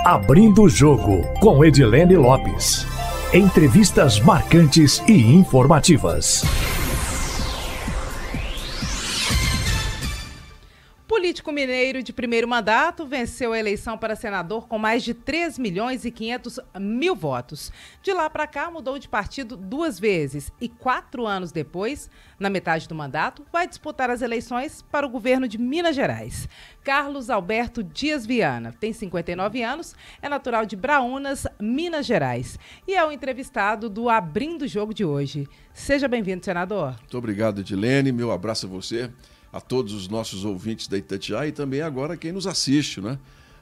Abrindo o Jogo, com Edilene Lopes. Entrevistas marcantes e informativas. Político mineiro de primeiro mandato venceu a eleição para senador com mais de 3.500.000 votos. De lá para cá, mudou de partido 2 vezes e 4 anos depois, na metade do mandato, vai disputar as eleições para o governo de Minas Gerais. Carlos Alberto Dias Viana tem 59 anos, é natural de Braúnas, Minas Gerais, e é o entrevistado do Abrindo o Jogo de hoje. Seja bem-vindo, senador. Muito obrigado, Edilene. Meu abraço a você, a todos os nossos ouvintes da Itatiaia e também agora quem nos assiste, né?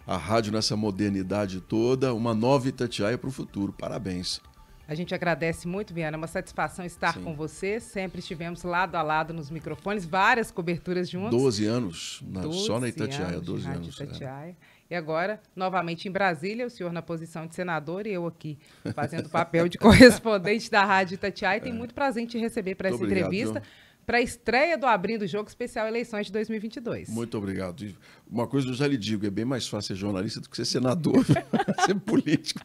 A rádio nessa modernidade toda, uma nova Itatiaia para o futuro. Parabéns. A gente agradece muito, Viana, é uma satisfação estar com você. Sempre estivemos lado a lado nos microfones, várias coberturas juntos. 12 anos, só na Itatiaia, 12 anos. Itatiaia. E agora, novamente em Brasília, o senhor na posição de senador e eu aqui fazendo o papel de correspondente da Rádio Itatiaia. Tem muito prazer em te receber para essa entrevista, para a estreia do Abrindo o Jogo Especial Eleições de 2022. Muito obrigado. Uma coisa eu já lhe digo, é bem mais fácil ser jornalista do que ser senador, ser político.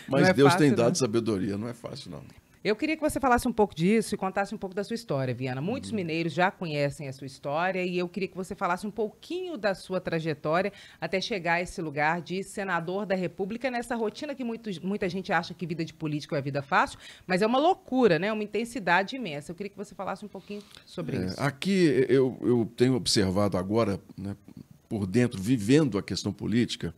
Mas Deus fácil, tem dado sabedoria, não é fácil, não. Eu queria que você falasse um pouco disso e contasse um pouco da sua história, Viana. Muitos mineiros já conhecem a sua história e eu queria que você falasse um pouquinho da sua trajetória até chegar a esse lugar de senador da República, nessa rotina que muita gente acha que vida de político é vida fácil, mas é uma loucura, né? Uma intensidade imensa. Eu queria que você falasse um pouquinho sobre isso. Aqui eu tenho observado agora, né, por dentro, vivendo a questão política.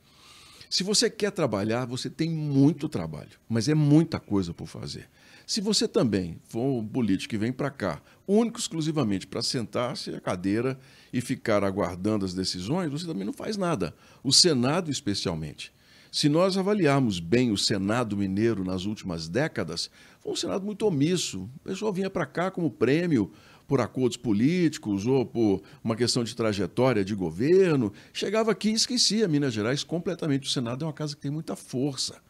Se você quer trabalhar, você tem muito trabalho, mas é muita coisa por fazer. Se você também for um político que vem para cá, único exclusivamente para sentar-se à cadeira e ficar aguardando as decisões, você também não faz nada. O Senado, especialmente. Se nós avaliarmos bem o Senado mineiro nas últimas décadas, foi um Senado muito omisso. O pessoal vinha para cá como prêmio por acordos políticos ou por uma questão de trajetória de governo. Chegava aqui e esquecia Minas Gerais completamente. O Senado é uma casa que tem muita força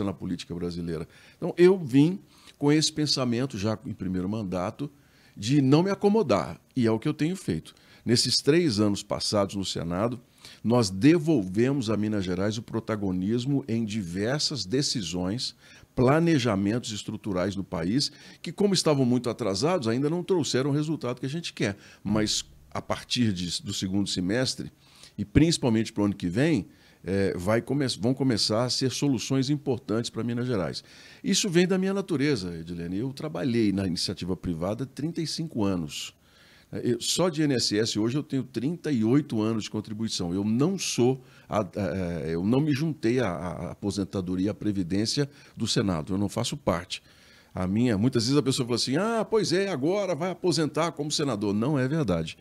na política brasileira. Então, eu vim com esse pensamento, já em primeiro mandato, de não me acomodar, e é o que eu tenho feito. Nesses 3 anos passados no Senado, nós devolvemos a Minas Gerais o protagonismo em diversas decisões, planejamentos estruturais do país, que, como estavam muito atrasados, ainda não trouxeram o resultado que a gente quer. Mas, a partir do segundo semestre, e principalmente para o ano que vem, vão começar a ser soluções importantes para Minas Gerais. Isso vem da minha natureza, Edilene. Eu trabalhei na iniciativa privada há 35 anos. Só de INSS hoje eu tenho 38 anos de contribuição. Eu não me juntei à aposentadoria, à previdência do Senado. Eu não faço parte. Muitas vezes a pessoa fala assim, pois é, agora vai aposentar como senador. Não é verdade.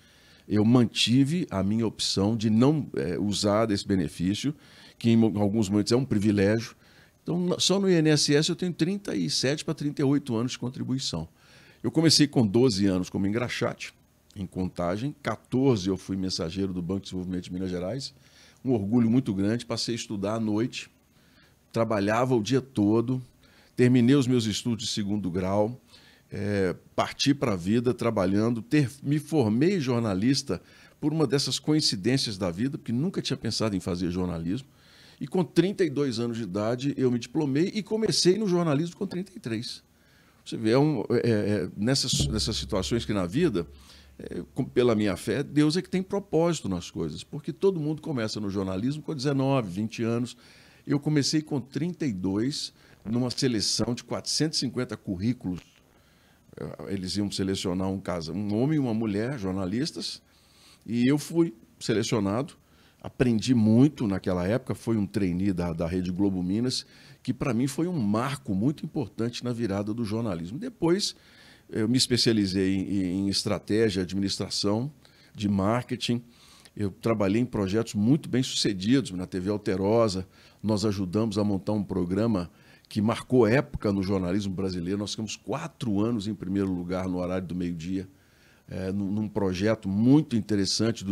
Eu mantive a minha opção de não usar desse benefício, que em alguns momentos é um privilégio. Então, só no INSS eu tenho 37 para 38 anos de contribuição. Eu comecei com 12 anos como engraxate, em Contagem. 14 eu fui mensageiro do Banco de Desenvolvimento de Minas Gerais. Um orgulho muito grande. Passei a estudar à noite, trabalhava o dia todo, terminei os meus estudos de 2º grau, parti para a vida trabalhando, me formei jornalista por uma dessas coincidências da vida, porque nunca tinha pensado em fazer jornalismo. E com 32 anos de idade eu me diplomei e comecei no jornalismo com 33. Você vê, nessas situações que na vida, pela minha fé, Deus é que tem propósito nas coisas, porque todo mundo começa no jornalismo com 19, 20 anos. Eu comecei com 32, numa seleção de 450 currículos. Eles iam selecionar um homem e uma mulher, jornalistas, e eu fui selecionado. Aprendi muito naquela época, foi um trainee da Rede Globo Minas, que para mim foi um marco muito importante na virada do jornalismo. Depois, eu me especializei em estratégia, administração, de marketing. Eu trabalhei em projetos muito bem-sucedidos na TV Alterosa. Nós ajudamos a montar um programa que marcou época no jornalismo brasileiro. Nós ficamos 4 anos em primeiro lugar no horário do meio-dia, num projeto muito interessante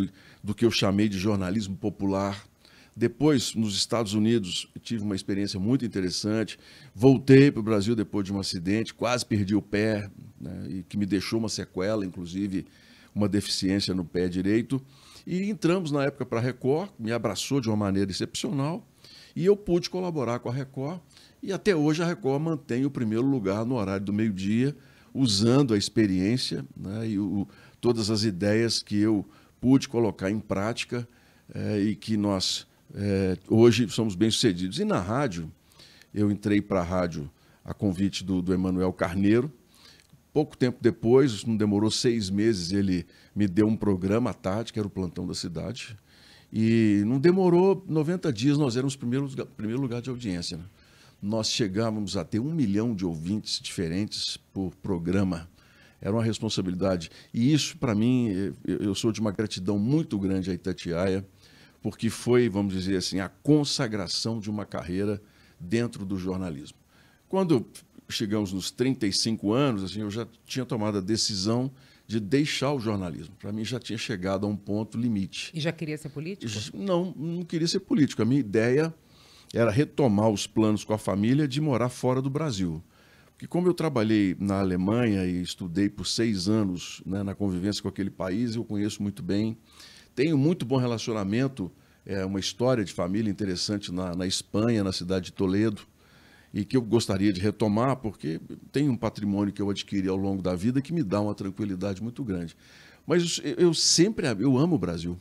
do que eu chamei de jornalismo popular. Depois, nos Estados Unidos, tive uma experiência muito interessante. Voltei para o Brasil depois de um acidente, quase perdi o pé, né, e que me deixou uma sequela, inclusive uma deficiência no pé direito. E entramos na época para a Record, me abraçou de uma maneira excepcional. E eu pude colaborar com a Record, e até hoje a Record mantém o primeiro lugar no horário do meio-dia, usando a experiência, né, e todas as ideias que eu pude colocar em prática e que nós hoje somos bem-sucedidos. E na rádio, eu entrei para a rádio a convite do Emanuel Carneiro. Pouco tempo depois, não demorou 6 meses, ele me deu um programa à tarde, que era o Plantão da Cidade. E não demorou 90 dias, nós éramos primeiro lugar de audiência, né? Nós chegávamos a ter 1 milhão de ouvintes diferentes por programa. Era uma responsabilidade. E isso, para mim, eu sou de uma gratidão muito grande a Itatiaia, porque foi, vamos dizer assim, a consagração de uma carreira dentro do jornalismo. Quando chegamos nos 35 anos, assim, eu já tinha tomado a decisão de deixar o jornalismo. Para mim, já tinha chegado a um ponto limite. E já queria ser político? Não queria ser político. A minha ideia era retomar os planos com a família de morar fora do Brasil. Porque como eu trabalhei na Alemanha e estudei por 6 anos, né, na convivência com aquele país, eu conheço muito bem. Tenho muito bom relacionamento, uma história de família interessante na Espanha, na cidade de Toledo, e que eu gostaria de retomar, porque tem um patrimônio que eu adquiri ao longo da vida que me dá uma tranquilidade muito grande. Mas eu amo o Brasil.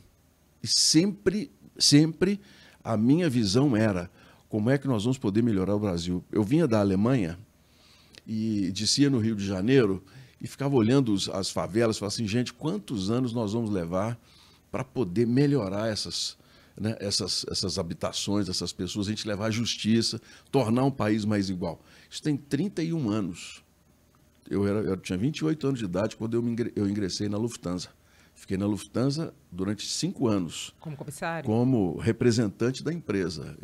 E sempre a minha visão era como é que nós vamos poder melhorar o Brasil. Eu vinha da Alemanha e descia no Rio de Janeiro e ficava olhando as favelas e falava assim, gente, quantos anos nós vamos levar para poder melhorar essas habitações, essas pessoas, a gente levar a justiça, tornar um país mais igual. Isso tem 31 anos. Eu tinha 28 anos de idade quando eu ingressei na Lufthansa. Fiquei na Lufthansa durante 5 anos. Como comissário? Como representante da empresa.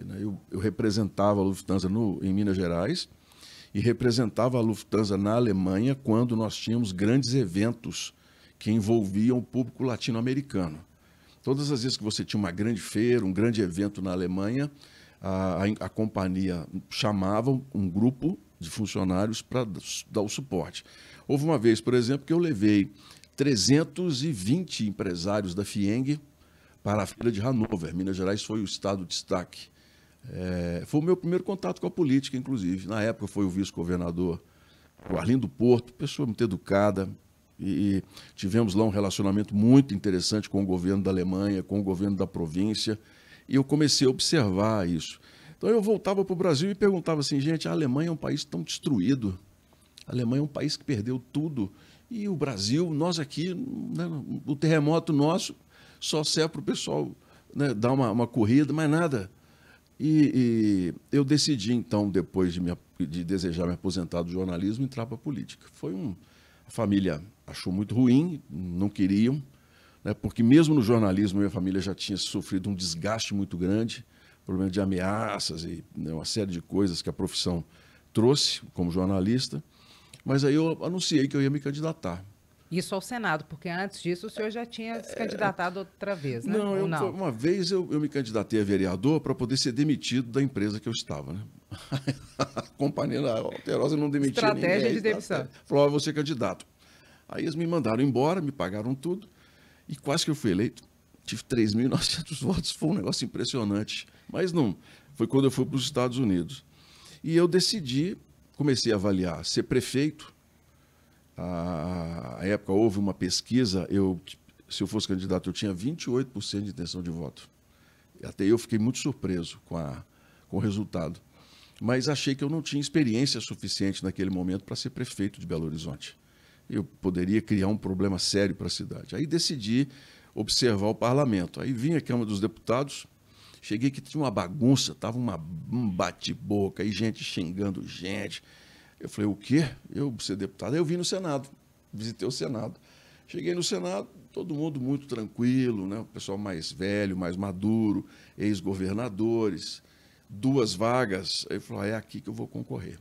Eu representava a Lufthansa em Minas Gerais e representava a Lufthansa na Alemanha quando nós tínhamos grandes eventos que envolviam o público latino-americano. Todas as vezes que você tinha uma grande feira, um grande evento na Alemanha, a companhia chamava um grupo de funcionários para dar o suporte. Houve uma vez, por exemplo, que eu levei 320 empresários da FIENG para a feira de Hannover. Minas Gerais foi o estado de destaque. Foi o meu primeiro contato com a política, inclusive. Na época foi o vice-governador, o Arlindo Porto, pessoa muito educada, e tivemos lá um relacionamento muito interessante com o governo da Alemanha, com o governo da província, e eu comecei a observar isso. Então eu voltava para o Brasil e perguntava assim, gente, a Alemanha é um país tão destruído, a Alemanha é um país que perdeu tudo, e o Brasil, nós aqui, né, o terremoto nosso só serve para o pessoal, né, dar uma corrida, mais nada. E eu decidi, então, depois de desejar me aposentar do jornalismo, entrar para a política. A família achou muito ruim, não queriam, né, porque mesmo no jornalismo minha família já tinha sofrido um desgaste muito grande, problema de ameaças e, né, uma série de coisas que a profissão trouxe como jornalista. Mas aí eu anunciei que eu ia me candidatar. Isso ao Senado, porque antes disso o senhor já tinha se candidatado outra vez, né? Não, uma vez eu me candidatei a vereador para poder ser demitido da empresa que eu estava, né? A companhia Alterosa não demitia ninguém. Estratégia de demissão. Falou, vou ser candidato. Aí eles me mandaram embora, me pagaram tudo e quase que eu fui eleito. Tive 3.900 votos, foi um negócio impressionante. Mas não, foi quando eu fui para os Estados Unidos. E eu decidi, comecei a avaliar ser prefeito. À época houve uma pesquisa, se eu fosse candidato, eu tinha 28% de intenção de voto. Até eu fiquei muito surpreso com o resultado. Mas achei que eu não tinha experiência suficiente naquele momento para ser prefeito de Belo Horizonte. Eu poderia criar um problema sério para a cidade. Aí decidi observar o parlamento. Aí vim à Câmara dos Deputados, cheguei que tinha uma bagunça, estava um bate-boca, e gente xingando gente. Eu falei, o quê? Eu ser deputado? Aí eu vim no Senado, visitei o Senado. Cheguei no Senado, todo mundo muito tranquilo, né? O pessoal mais velho, mais maduro, ex-governadores, 2 vagas. Aí eu falei, é aqui que eu vou concorrer.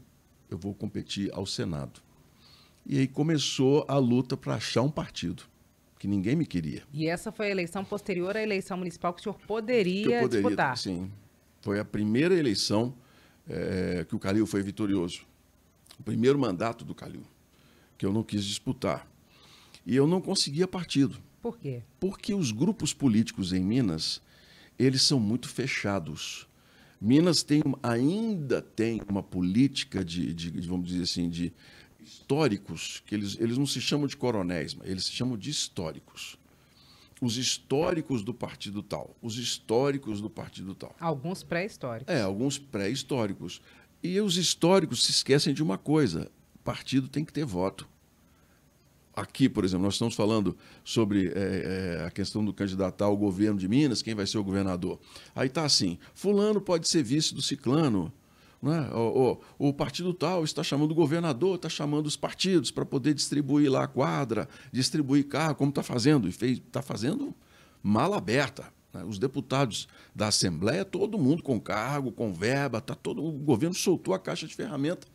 Eu vou competir ao Senado. E aí começou a luta para achar um partido, que ninguém me queria. E essa foi a eleição posterior à eleição municipal que o senhor poderia disputar? Sim. Foi a primeira eleição que o Calil foi vitorioso. O primeiro mandato do Calil, que eu não quis disputar. E eu não conseguia partido. Por quê? Porque os grupos políticos em Minas, eles são muito fechados. Minas ainda tem uma política vamos dizer assim, de históricos, que eles não se chamam de coronéis, mas eles se chamam de históricos. Os históricos do partido tal, os históricos do partido tal. Alguns pré-históricos. Alguns pré-históricos. E os históricos se esquecem de uma coisa: o partido tem que ter voto. Aqui, por exemplo, nós estamos falando sobre a questão do candidato ao governo de Minas, quem vai ser o governador. Aí está assim, fulano pode ser vice do ciclano, né? O partido tal está chamando o governador, está chamando os partidos para poder distribuir lá a quadra, distribuir carro, como está fazendo. E está fazendo mala aberta. Né? Os deputados da Assembleia, todo mundo com cargo, com verba, o governo soltou a caixa de ferramenta.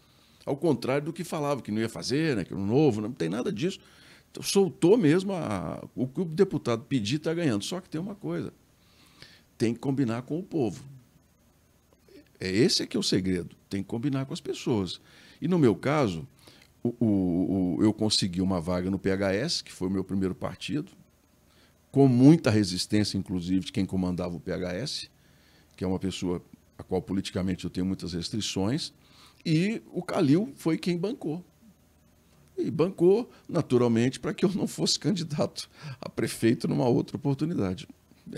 Ao contrário do que falava, que não ia fazer, né, que era novo, não tem nada disso. Então, soltou mesmo o que o deputado pedir está ganhando. Só que tem uma coisa, tem que combinar com o povo. Esse é que é o segredo, tem que combinar com as pessoas. E no meu caso, eu consegui uma vaga no PHS, que foi o meu primeiro partido, com muita resistência, inclusive, de quem comandava o PHS, que é uma pessoa a qual politicamente eu tenho muitas restrições. E o Calil foi quem bancou. E bancou, naturalmente, para que eu não fosse candidato a prefeito numa outra oportunidade.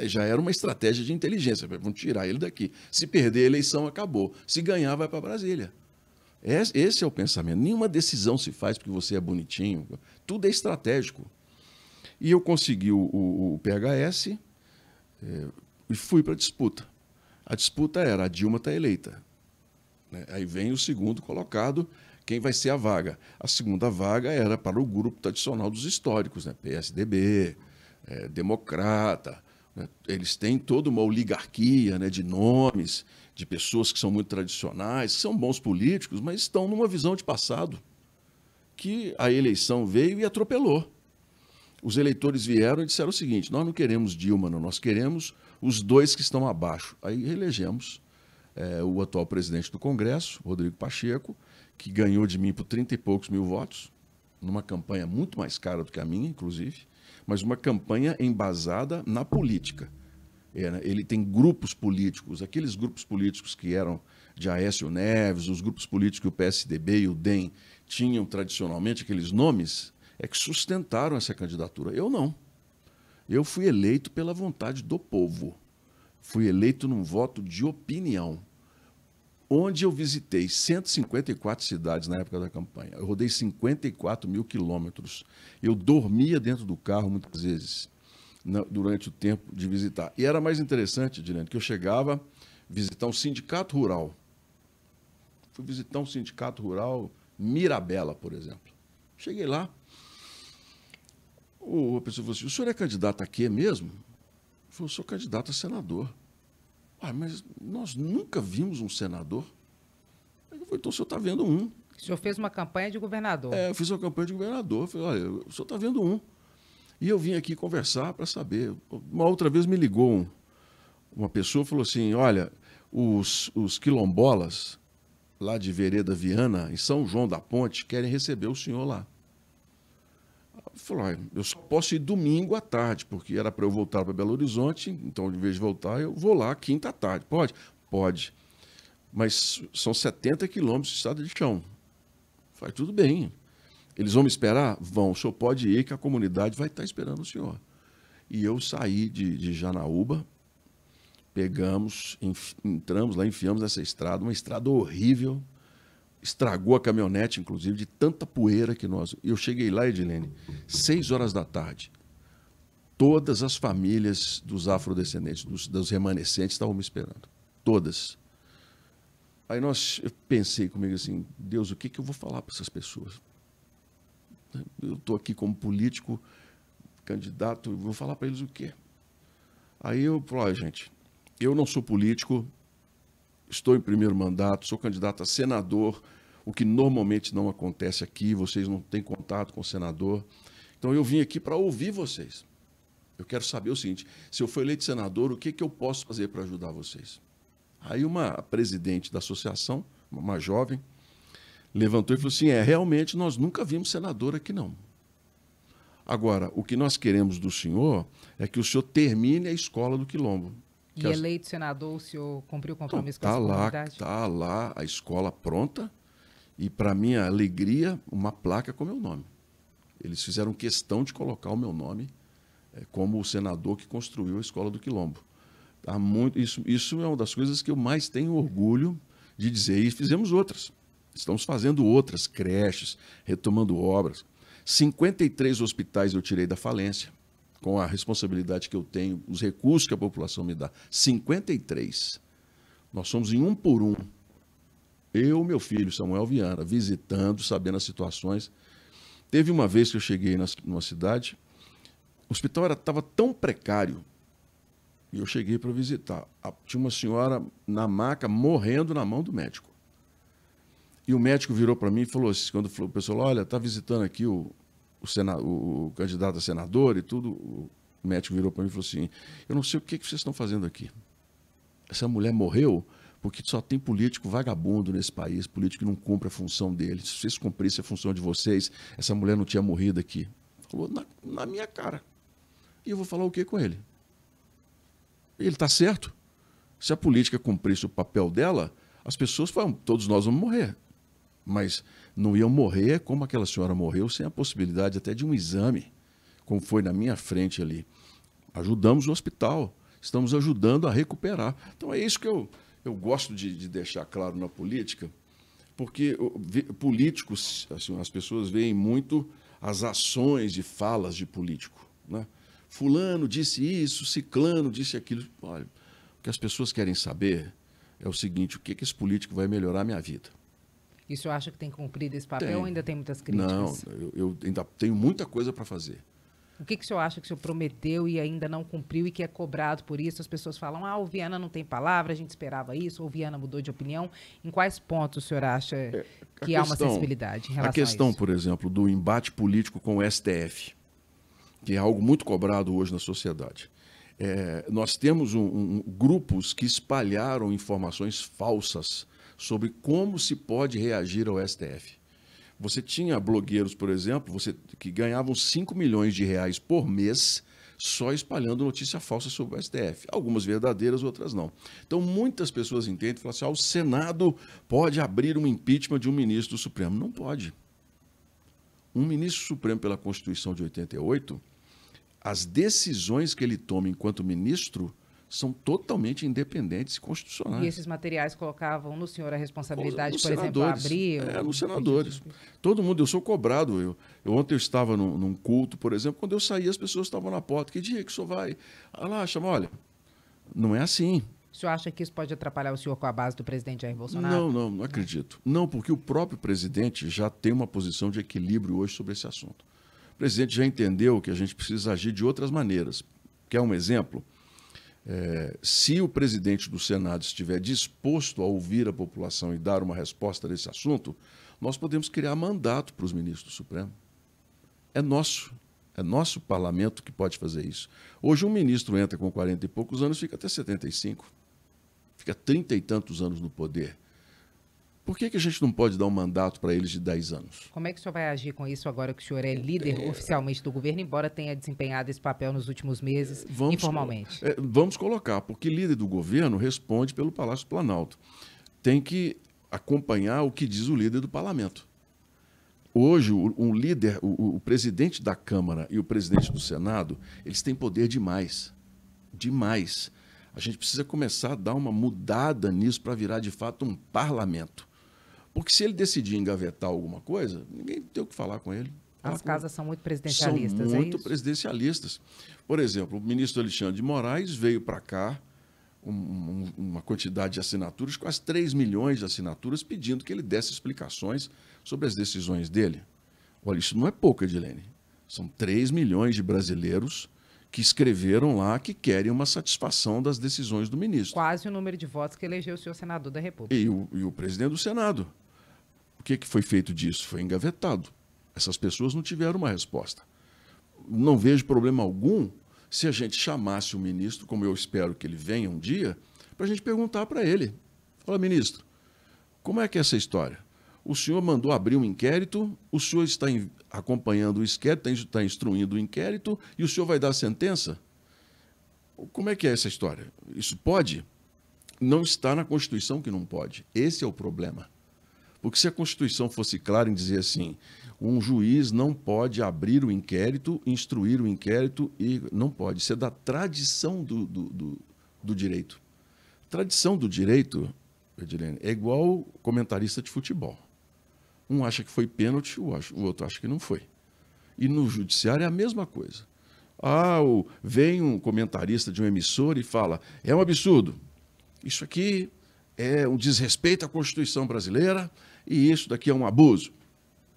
Já era uma estratégia de inteligência. Vamos tirar ele daqui. Se perder a eleição, acabou. Se ganhar, vai para Brasília. Esse é o pensamento. Nenhuma decisão se faz porque você é bonitinho. Tudo é estratégico. E eu consegui o PHS e fui para a disputa. A disputa era: a Dilma está eleita. Aí vem o segundo colocado, quem vai ser a vaga. A segunda vaga era para o grupo tradicional dos históricos, né? PSDB, Democrata. Né? Eles têm toda uma oligarquia, né, de nomes, de pessoas que são muito tradicionais, que são bons políticos, mas estão numa visão de passado, que a eleição veio e atropelou. Os eleitores vieram e disseram o seguinte: nós não queremos Dilma, não, nós queremos os dois que estão abaixo. Aí reelegemos o atual presidente do Congresso, Rodrigo Pacheco, que ganhou de mim por 30 e poucos mil votos, numa campanha muito mais cara do que a minha, inclusive, mas uma campanha embasada na política. Ele tem grupos políticos, aqueles grupos políticos que eram de Aécio Neves, os grupos políticos que o PSDB e o DEM tinham tradicionalmente, aqueles nomes, que sustentaram essa candidatura. Eu não. Eu fui eleito pela vontade do povo. Fui eleito num voto de opinião, onde eu visitei 154 cidades na época da campanha. Eu rodei 54 mil quilômetros. Eu dormia dentro do carro muitas vezes, durante o tempo de visitar. E era mais interessante, Dilene, que eu chegava visitar um sindicato rural. Fui visitar um sindicato rural, Mirabela, por exemplo. Cheguei lá, a pessoa falou assim: o senhor é candidato a quê mesmo? Eu falei: eu sou candidato a senador. Mas nós nunca vimos um senador. Eu falei: então o senhor está vendo um. O senhor fez uma campanha de governador. Eu fiz uma campanha de governador. Eu falei: olha, o senhor está vendo um. E eu vim aqui conversar para saber. Uma outra vez me ligou uma pessoa e falou assim: olha, os quilombolas lá de Vereda Viana, em São João da Ponte, querem receber o senhor lá. Eu falei: eu só posso ir domingo à tarde, porque era para eu voltar para Belo Horizonte, então, em vez de voltar, eu vou lá quinta à tarde. Pode? Pode. Mas são 70 quilômetros de estrada de chão. Eu falei: tudo bem. Eles vão me esperar? Vão. O senhor pode ir, que a comunidade vai estar esperando o senhor. E eu saí de Janaúba, entramos lá, enfiamos nessa estrada, uma estrada horrível, estragou a caminhonete, inclusive, de tanta poeira que nós... Eu cheguei lá, Edilene, 6 horas da tarde. Todas as famílias dos afrodescendentes, dos remanescentes, estavam me esperando. Todas. Aí eu pensei comigo assim: Deus, o que eu vou falar para essas pessoas? Eu estou aqui como político, candidato, vou falar para eles o quê? Aí eu falei: olha, gente, eu não sou político, estou em primeiro mandato, sou candidato a senador, o que normalmente não acontece aqui, vocês não têm contato com o senador. Então eu vim aqui para ouvir vocês. Eu quero saber o seguinte: se eu for eleito senador, o que eu posso fazer para ajudar vocês? Aí uma presidente da associação, uma jovem, levantou e falou assim: realmente nós nunca vimos senador aqui não. Agora, o que nós queremos do senhor é que o senhor termine a escola do Quilombo. E eleito senador, o senhor cumpriu o compromisso com essa comunidade? Está lá a escola pronta e, para minha alegria, uma placa com meu nome. Eles fizeram questão de colocar o meu nome como o senador que construiu a Escola do Quilombo. Isso é uma das coisas que eu mais tenho orgulho de dizer. E fizemos outras. Estamos fazendo outras creches, retomando obras. 53 hospitais eu tirei da falência, com a responsabilidade que eu tenho, os recursos que a população me dá. 53. Nós somos em um por um. Eu, meu filho, Samuel Viana, visitando, sabendo as situações. Teve uma vez que eu cheguei numa cidade, o hospital estava tão precário, e eu cheguei para visitar. Tinha uma senhora na maca morrendo na mão do médico. E o médico virou para mim e falou assim, quando o pessoal falou, olha, está visitando aqui o candidato a senador e tudo, o médico virou para mim e falou assim, eu não sei o que vocês estão fazendo aqui. Essa mulher morreu porque só tem político vagabundo nesse país, político que não cumpre a função dele. Se vocês cumprissem a função de vocês, essa mulher não tinha morrido aqui. Falou na minha cara. E eu vou falar o que com ele? Ele está certo. Se a política cumprisse o papel dela, as pessoas falam, todos nós vamos morrer. Mas não iam morrer como aquela senhora morreu, sem a possibilidade até de um exame, como foi na minha frente ali. Ajudamos o hospital, estamos ajudando a recuperar. Então é isso que eu gosto de deixar claro na política, porque políticos, assim, as pessoas veem muito as ações e falas de político, né? Fulano disse isso, ciclano disse aquilo. Olha, o que as pessoas querem saber é o seguinte, o que esse político vai melhorar a minha vida. E o senhor acha que tem cumprido esse papel ou ainda tem muitas críticas? Não, eu ainda tenho muita coisa para fazer. O que o senhor acha que o senhor prometeu e ainda não cumpriu e que é cobrado por isso? As pessoas falam, o Viana não tem palavra, a gente esperava isso, ou o Viana mudou de opinião. Em quais pontos o senhor acha que há uma sensibilidade em relação a isso? A questão, por exemplo, do embate político com o STF, que é algo muito cobrado hoje na sociedade. Nós temos grupos que espalharam informações falsas sobre como se pode reagir ao STF. Você tinha blogueiros, por exemplo, que ganhavam 5 milhões de reais por mês só espalhando notícia falsa sobre o STF. Algumas verdadeiras, outras não. Então, muitas pessoas entendem e falam assim, o Senado pode abrir um impeachment de um ministro do Supremo. Não pode. Um ministro supremo, pela Constituição de 88, as decisões que ele toma enquanto ministro são totalmente independentes e constitucionais. E esses materiais colocavam no senhor a responsabilidade, por exemplo, a abrir? Nos senadores. Todo mundo, eu sou cobrado. Ontem eu estava num culto, por exemplo, quando eu saí as pessoas estavam na porta. Que dia que o senhor vai? Lá, olha, não é assim. O senhor acha que isso pode atrapalhar o senhor com a base do presidente Jair Bolsonaro? Não acredito. Não, porque o próprio presidente já tem uma posição de equilíbrio hoje sobre esse assunto. O presidente já entendeu que a gente precisa agir de outras maneiras. Quer um exemplo? Se o presidente do Senado estiver disposto a ouvir a população e dar uma resposta desse assunto, nós podemos criar mandato para os ministros do Supremo. É nosso parlamento que pode fazer isso. Hoje um ministro entra com 40 e poucos anos, fica até 75. Fica 30 e tantos anos no poder. Por que a gente não pode dar um mandato para eles de 10 anos? Como é que o senhor vai agir com isso agora que o senhor é líder oficialmente do governo, embora tenha desempenhado esse papel nos últimos meses, informalmente? Vamos colocar, porque líder do governo responde pelo Palácio do Planalto. Tem que acompanhar o que diz o líder do parlamento. Hoje, o presidente da Câmara e o presidente do Senado, eles têm poder demais. Demais. A gente precisa começar a dar uma mudada nisso para virar, de fato, um parlamento. Porque se ele decidir engavetar alguma coisa, ninguém tem o que falar com ele. As casas são muito presidencialistas, são muito presidencialistas. Por exemplo, o ministro Alexandre de Moraes veio para cá uma quantidade de assinaturas, quase 3 milhões de assinaturas, pedindo que ele desse explicações sobre as decisões dele. Olha, isso não é pouco, Edilene. São 3 milhões de brasileiros que escreveram lá que querem uma satisfação das decisões do ministro. Quase o número de votos que elegeu o senhor senador da República. E o presidente do Senado. O que foi feito disso? Foi engavetado. Essas pessoas não tiveram uma resposta. Não vejo problema algum se a gente chamasse o ministro, como eu espero que ele venha um dia, para a gente perguntar para ele. Fala, ministro, como é que é essa história? O senhor mandou abrir um inquérito, o senhor está acompanhando o inquérito, está instruindo o inquérito e o senhor vai dar a sentença? Como é que é essa história? Isso pode? Não está na Constituição que não pode. Esse é o problema. Porque se a Constituição fosse clara em dizer assim, um juiz não pode abrir o inquérito, instruir o inquérito, e não pode. Isso é da tradição do direito. Tradição do direito, Edilene, é igual comentarista de futebol. Um acha que foi pênalti, o outro acha que não foi. E no judiciário é a mesma coisa. Vem um comentarista de uma emissora e fala, é um absurdo. Isso aqui é um desrespeito à Constituição brasileira e isso daqui é um abuso.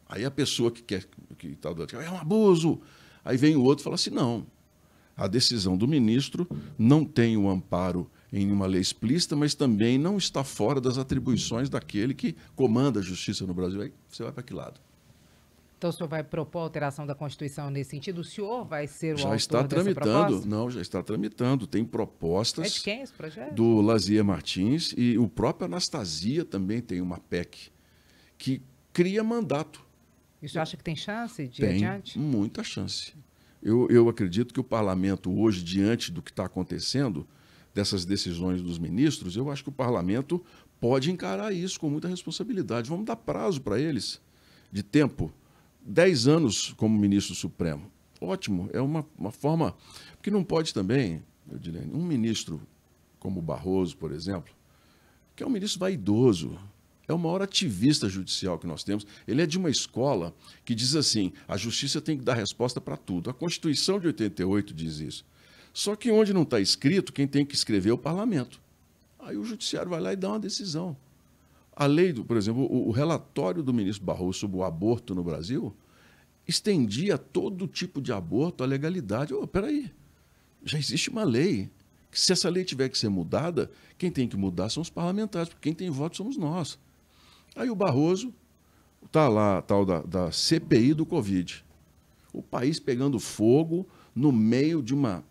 Aí a pessoa que está do lado, é um abuso. Aí vem o outro e fala assim, não, a decisão do ministro não tem o amparo em uma lei explícita, mas também não está fora das atribuições daquele que comanda a justiça no Brasil. Aí você vai para que lado? Então o senhor vai propor alteração da Constituição nesse sentido? O senhor vai ser o Já autor está dessa tramitando. proposta? Não, já está tramitando. Tem propostas. É de quem esse projeto? Do Lazier Martins, e o próprio Anastasia também tem uma PEC que cria mandato. E o senhor acha que tem chance de ir Tem adiante? muita chance. Eu acredito que o parlamento hoje, diante do que está acontecendo, dessas decisões dos ministros, eu acho que o parlamento pode encarar isso com muita responsabilidade. Vamos dar prazo para eles de tempo. 10 anos como ministro supremo. Ótimo, é uma forma... Porque não pode também, Edilene, um ministro como o Barroso, por exemplo, que é um ministro vaidoso, é o maior ativista judicial que nós temos. Ele é de uma escola que diz assim, a justiça tem que dar resposta para tudo. A Constituição de 88 diz isso. Só que onde não está escrito, quem tem que escrever é o parlamento. Aí o judiciário vai lá e dá uma decisão. A lei, por exemplo, o relatório do ministro Barroso sobre o aborto no Brasil estendia todo tipo de aborto à legalidade. Peraí, já existe uma lei. Que se essa lei tiver que ser mudada, quem tem que mudar são os parlamentares, porque quem tem voto somos nós. Aí o Barroso está lá, tal da CPI do Covid. O país pegando fogo no meio de uma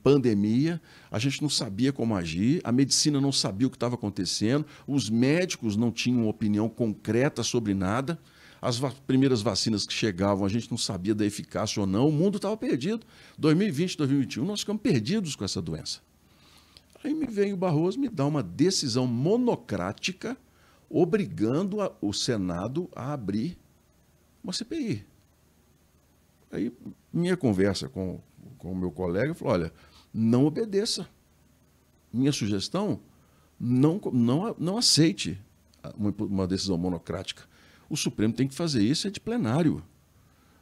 pandemia, a gente não sabia como agir, a medicina não sabia o que estava acontecendo, os médicos não tinham opinião concreta sobre nada, as primeiras vacinas que chegavam, a gente não sabia da eficácia ou não, o mundo estava perdido. 2020, 2021, nós ficamos perdidos com essa doença. Aí me vem o Barroso, me dá uma decisão monocrática, obrigando o Senado a abrir uma CPI. Aí minha conversa com o meu colega falou, olha, não obedeça. Minha sugestão, não aceite uma decisão monocrática. O Supremo tem que fazer isso, é de plenário.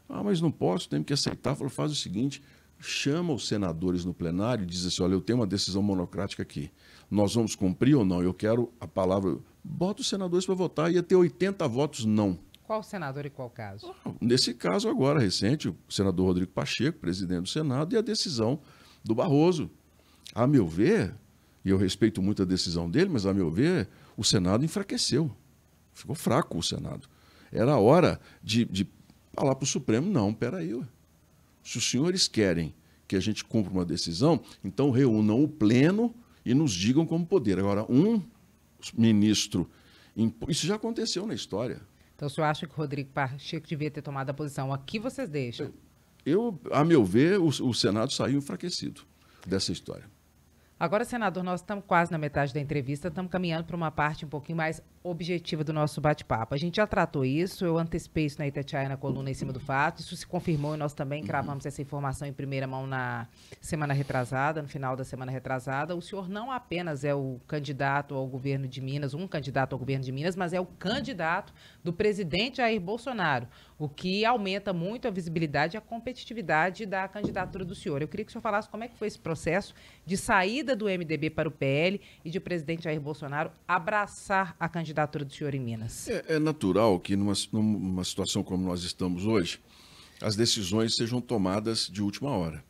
Mas não posso, tenho que aceitar. Falou, faz o seguinte, chama os senadores no plenário e diz assim, olha, eu tenho uma decisão monocrática aqui. Nós vamos cumprir ou não? Eu quero a palavra... Bota os senadores para votar, ia ter 80 votos não. Qual senador e qual caso? Nesse caso agora, recente, o senador Rodrigo Pacheco, presidente do Senado, e a decisão do Barroso. A meu ver, e eu respeito muito a decisão dele, mas a meu ver, o Senado enfraqueceu. Ficou fraco o Senado. Era a hora de falar para o Supremo, não, peraí. Se os senhores querem que a gente cumpra uma decisão, então reúnam o pleno e nos digam como poder. Agora, um ministro... Isso já aconteceu na história. Então, o senhor acha que o Rodrigo Pacheco devia ter tomado a posição? Aqui vocês deixam? A meu ver, o Senado saiu enfraquecido dessa história. Agora, senador, nós estamos quase na metade da entrevista, estamos caminhando para uma parte um pouquinho mais objetiva do nosso bate-papo. A gente já tratou isso, eu antecipei isso na Itatiaia, na coluna Em Cima do Fato, isso se confirmou e nós também cravamos essa informação em primeira mão na semana retrasada, no final da semana retrasada. O senhor não apenas é o candidato ao governo de Minas, um candidato ao governo de Minas, mas é o candidato do presidente Jair Bolsonaro, o que aumenta muito a visibilidade e a competitividade da candidatura do senhor. Eu queria que o senhor falasse como é que foi esse processo de saída do MDB para o PL e de o presidente Jair Bolsonaro abraçar a candidatura do senhor em Minas. É natural que numa situação como nós estamos hoje, as decisões sejam tomadas de última hora.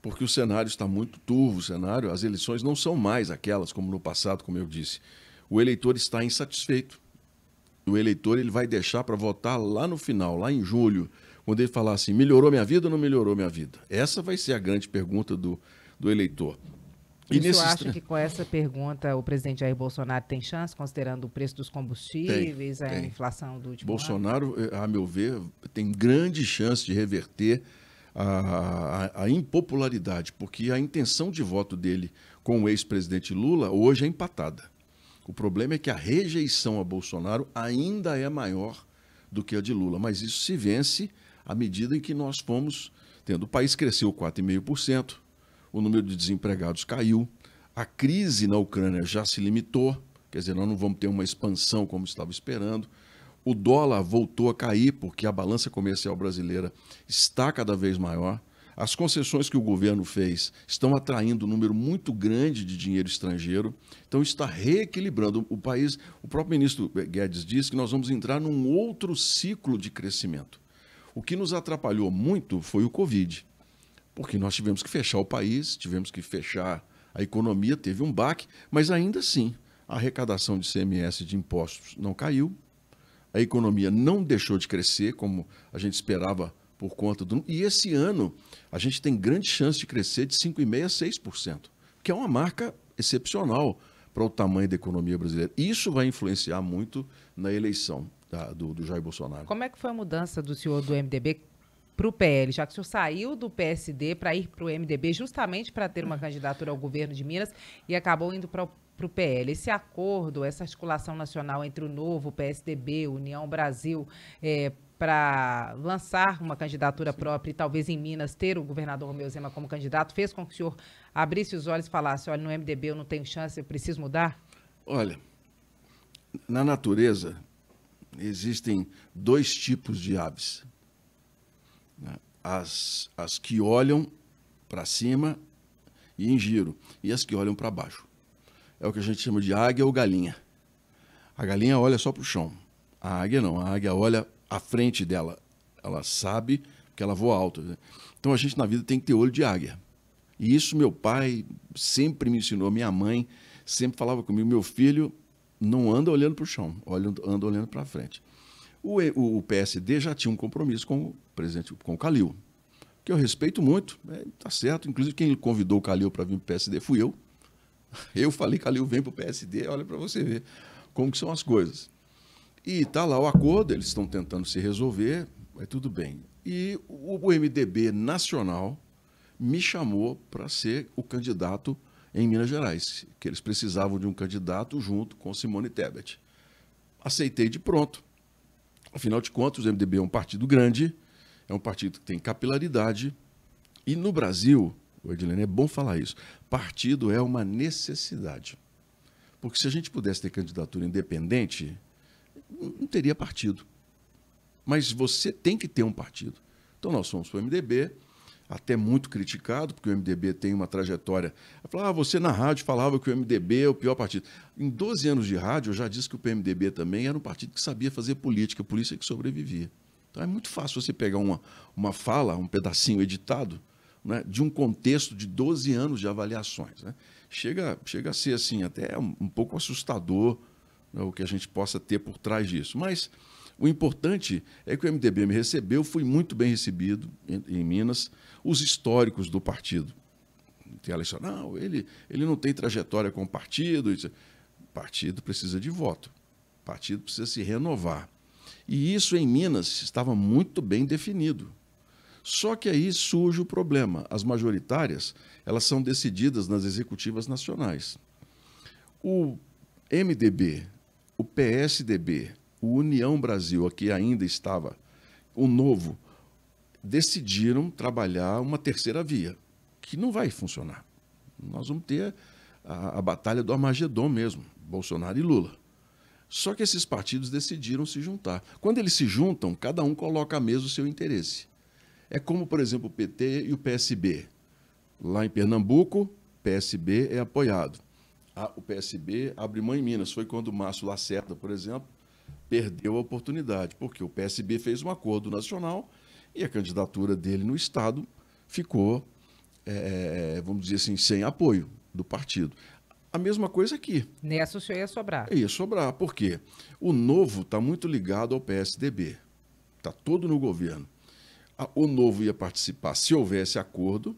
Porque o cenário está muito turvo, as eleições não são mais aquelas como no passado, como eu disse. O eleitor está insatisfeito. O eleitor ele vai deixar para votar lá no final, lá em julho, quando ele falar assim, melhorou minha vida ou não melhorou minha vida? Essa vai ser a grande pergunta do eleitor. E o senhor acha que com essa pergunta o presidente Jair Bolsonaro tem chance, considerando o preço dos combustíveis, tem. inflação do último Bolsonaro, a meu ver, tem grande chance de reverter a impopularidade, porque a intenção de voto dele com o ex-presidente Lula hoje é empatada. O problema é que a rejeição a Bolsonaro ainda é maior do que a de Lula, mas isso se vence à medida em que nós fomos tendo. O país cresceu 4,5%, o número de desempregados caiu, a crise na Ucrânia já se limitou, quer dizer, nós não vamos ter uma expansão como estava esperando. O dólar voltou a cair porque a balança comercial brasileira está cada vez maior. As concessões que o governo fez estão atraindo um número muito grande de dinheiro estrangeiro. Então está reequilibrando o país. O próprio ministro Guedes disse que nós vamos entrar num outro ciclo de crescimento. O que nos atrapalhou muito foi o Covid, porque nós tivemos que fechar o país, tivemos que fechar a economia, teve um baque, mas ainda assim a arrecadação de CMS de impostos não caiu. A economia não deixou de crescer, como a gente esperava por conta do... E esse ano a gente tem grande chance de crescer de 5,5% a 6%, que é uma marca excepcional para o tamanho da economia brasileira. Isso vai influenciar muito na eleição do Jair Bolsonaro. Como é que foi a mudança do senhor do MDB para o PL, já que o senhor saiu do PSD para ir para o MDB justamente para ter uma candidatura ao governo de Minas e acabou indo para o PL. Esse acordo, essa articulação nacional entre o Novo, o PSDB, União Brasil, para lançar uma candidatura própria e talvez em Minas ter o governador Romeu Zema como candidato, fez com que o senhor abrisse os olhos e falasse, olha, no MDB eu não tenho chance, eu preciso mudar? Olha, na natureza existem dois tipos de aves. As que olham para cima e em giro, e as que olham para baixo. É o que a gente chama de águia ou galinha. A galinha olha só para o chão. A águia não, a águia olha à frente dela. Ela sabe que ela voa alto. Então a gente na vida tem que ter olho de águia. E isso meu pai sempre me ensinou, minha mãe sempre falava comigo, meu filho não anda olhando para o chão, anda olhando para frente. O PSD já tinha um compromisso com o presidente, com o Calil, que eu respeito muito, tá certo. Inclusive quem convidou o Calil para vir para o PSD fui eu. Eu falei, Calil, vem para o PSD, olha para você ver como que são as coisas. E está lá o acordo, eles estão tentando se resolver, é tudo bem. E o MDB nacional me chamou para ser o candidato em Minas Gerais, que eles precisavam de um candidato junto com Simone Tebet. Aceitei de pronto. Afinal de contas, o MDB é um partido grande, é um partido que tem capilaridade, e no Brasil, Edilene, é bom falar isso, partido é uma necessidade. Porque se a gente pudesse ter candidatura independente, não teria partido. Mas você tem que ter um partido. Então nós somos o MDB, até muito criticado, porque o MDB tem uma trajetória. Você na rádio falava que o MDB é o pior partido. Em 12 anos de rádio, eu já disse que o PMDB também era um partido que sabia fazer política, por isso é que sobrevivia. Então é muito fácil você pegar uma fala, um pedacinho editado, né, de um contexto de 12 anos de avaliações. Né? Chega a ser assim, até um pouco assustador, né, o que a gente possa ter por trás disso. Mas o importante é que o MDB me recebeu, fui muito bem recebido em Minas. Os históricos do partido, não, ele não tem trajetória com o partido. O partido precisa de voto, o partido precisa se renovar. E isso em Minas estava muito bem definido. Só que aí surge o problema. As majoritárias, elas são decididas nas executivas nacionais. O MDB, o PSDB, o União Brasil, aqui ainda estava, o Novo, decidiram trabalhar uma terceira via, que não vai funcionar. Nós vamos ter a batalha do Armagedon mesmo, Bolsonaro e Lula. Só que esses partidos decidiram se juntar. Quando eles se juntam, cada um coloca à mesa o seu interesse. É como, por exemplo, o PT e o PSB. Lá em Pernambuco, PSB é apoiado. O PSB abre mão em Minas. Foi quando o Márcio Lacerda, por exemplo, perdeu a oportunidade, porque o PSB fez um acordo nacional e a candidatura dele no Estado ficou, vamos dizer assim, sem apoio do partido. A mesma coisa aqui. Nessa o senhor ia sobrar. Ia sobrar, por quê? O Novo está muito ligado ao PSDB. Está todo no governo. O Novo ia participar, se houvesse acordo,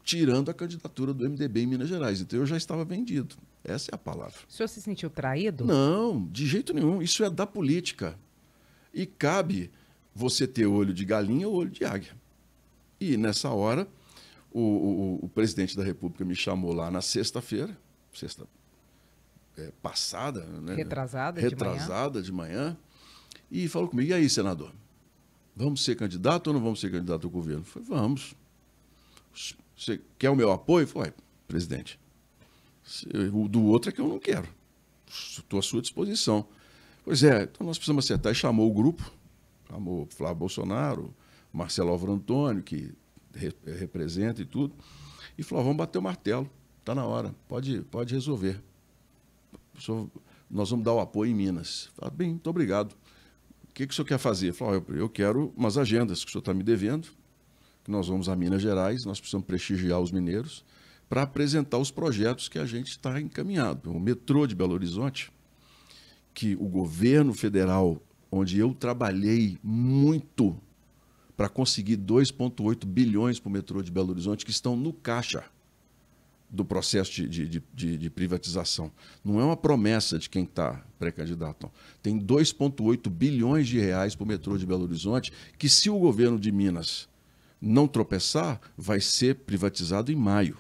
tirando a candidatura do MDB em Minas Gerais. Então eu já estava vendido. Essa é a palavra. O senhor se sentiu traído? Não, de jeito nenhum. Isso é da política. E cabe você ter olho de galinha ou olho de águia. E nessa hora, o presidente da República me chamou lá na sexta-feira, passada, né? Retrasada de manhã, e falou comigo: e aí, senador, vamos ser candidato ou não vamos ser candidato ao governo? Eu falei: vamos. Você quer o meu apoio? Eu falei: presidente, o do outro é que eu não quero. Estou à sua disposição. Pois é, então nós precisamos acertar. E chamou o grupo, chamou o Flávio Bolsonaro, Marcelo Álvaro Antônio, que representa e tudo, e falou: vamos bater o martelo, está na hora, pode resolver. Nós vamos dar o apoio em Minas. Falei: bem, muito obrigado. O que o senhor quer fazer? Falei: eu quero umas agendas que o senhor está me devendo, que nós vamos a Minas Gerais, nós precisamos prestigiar os mineiros para apresentar os projetos que a gente está encaminhado. O metrô de Belo Horizonte, que o governo federal, onde eu trabalhei muito para conseguir 2,8 bilhões para o metrô de Belo Horizonte, que estão no caixa do processo de privatização. Não é uma promessa de quem está pré-candidato. Tem 2,8 bilhões de reais para o metrô de Belo Horizonte, que, se o governo de Minas não tropeçar, vai ser privatizado em maio.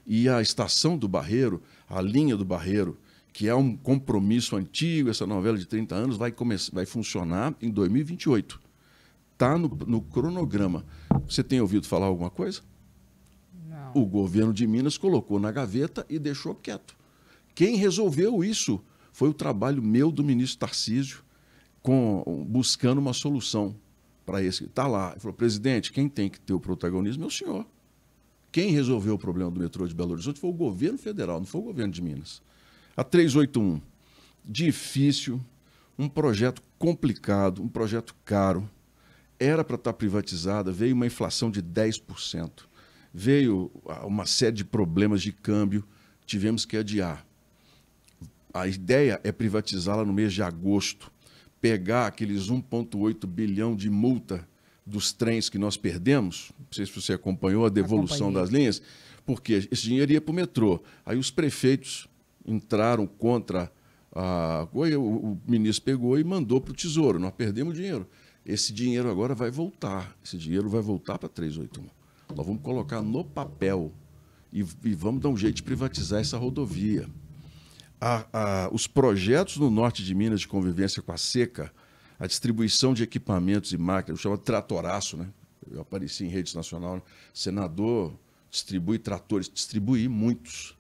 E a estação do Barreiro, a linha do Barreiro, que é um compromisso antigo, essa novela de 30 anos, vai funcionar em 2028. Está no cronograma. Você tem ouvido falar alguma coisa? Não. O governo de Minas colocou na gaveta e deixou quieto. Quem resolveu isso foi o trabalho meu, do ministro Tarcísio, buscando uma solução para esse. Está lá. Ele falou: presidente, quem tem que ter o protagonismo é o senhor. Quem resolveu o problema do metrô de Belo Horizonte foi o governo federal, não foi o governo de Minas. A 381, difícil, um projeto complicado, um projeto caro, era para estar privatizada, veio uma inflação de 10%, veio uma série de problemas de câmbio, tivemos que adiar. A ideia é privatizá-la no mês de agosto, pegar aqueles 1,8 bilhão de multa dos trens que nós perdemos, não sei se você acompanhou a devolução das linhas, porque esse dinheiro ia para o metrô. Aí os prefeitos entraram contra o ministro pegou e mandou para o Tesouro. Nós perdemos dinheiro. Esse dinheiro agora vai voltar. Esse dinheiro vai voltar para 381. Nós vamos colocar no papel e vamos dar um jeito de privatizar essa rodovia. Os projetos no norte de Minas de convivência com a seca, a distribuição de equipamentos e máquinas, chama tratoraço, né? Eu apareci em rede nacional, né? Senador distribui tratores, distribuí muitos.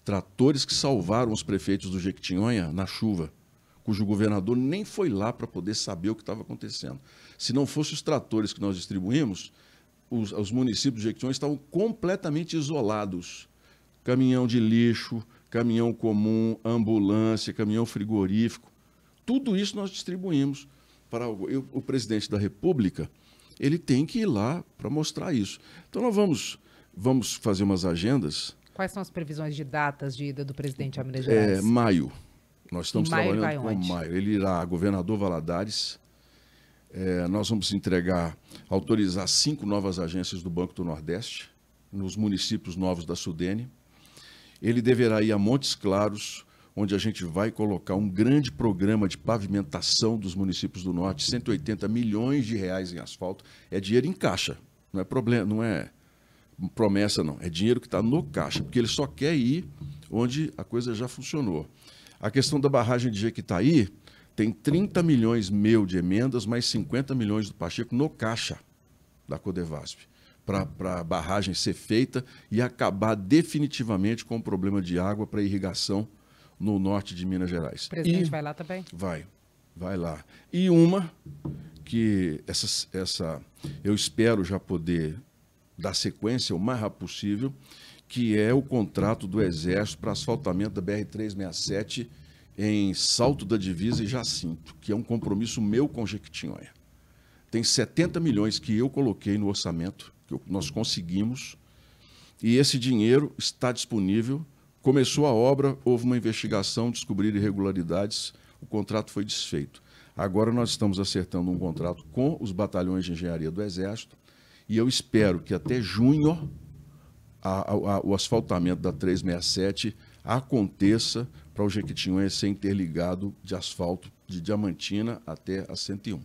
Tratores que salvaram os prefeitos do Jequitinhonha na chuva, cujo governador nem foi lá para poder saber o que estava acontecendo. Se não fossem os tratores que nós distribuímos, os municípios do Jequitinhonha estavam completamente isolados. Caminhão de lixo, caminhão comum, ambulância, caminhão frigorífico, tudo isso nós distribuímos. O presidente da República, ele tem que ir lá para mostrar isso. Então nós vamos fazer umas agendas. Quais são as previsões de datas de ida do presidente a Minas Gerais? Maio. Nós estamos trabalhando com onde? maio. Ele irá a Governador Valadares. Nós vamos autorizar 5 novas agências do Banco do Nordeste, nos municípios novos da Sudene. Ele deverá ir a Montes Claros, onde a gente vai colocar um grande programa de pavimentação dos municípios do Norte, 180 milhões de reais em asfalto. É dinheiro em caixa, não é problema, não é promessa, não. É dinheiro que está no caixa, porque ele só quer ir onde a coisa já funcionou. A questão da barragem de Jequitaí tem 30 milhões de emendas, mais 50 milhões do Pacheco no caixa da Codevasp, para a barragem ser feita e acabar definitivamente com o problema de água para irrigação no norte de Minas Gerais. O presidente vai lá também? Vai lá. E uma que eu espero já poder dar sequência o mais rápido possível, que é o contrato do Exército para asfaltamento da BR-367 em Salto da Divisa e Jacinto, que é um compromisso meu com Jequitinhonha. Tem 70 milhões que eu coloquei no orçamento, que nós conseguimos, e esse dinheiro está disponível. Começou a obra, houve uma investigação, descobriram irregularidades, o contrato foi desfeito. Agora nós estamos acertando um contrato com os batalhões de engenharia do Exército e eu espero que até junho o asfaltamento da 367 aconteça para o Jequitinhonha ser interligado de asfalto de Diamantina até a 101.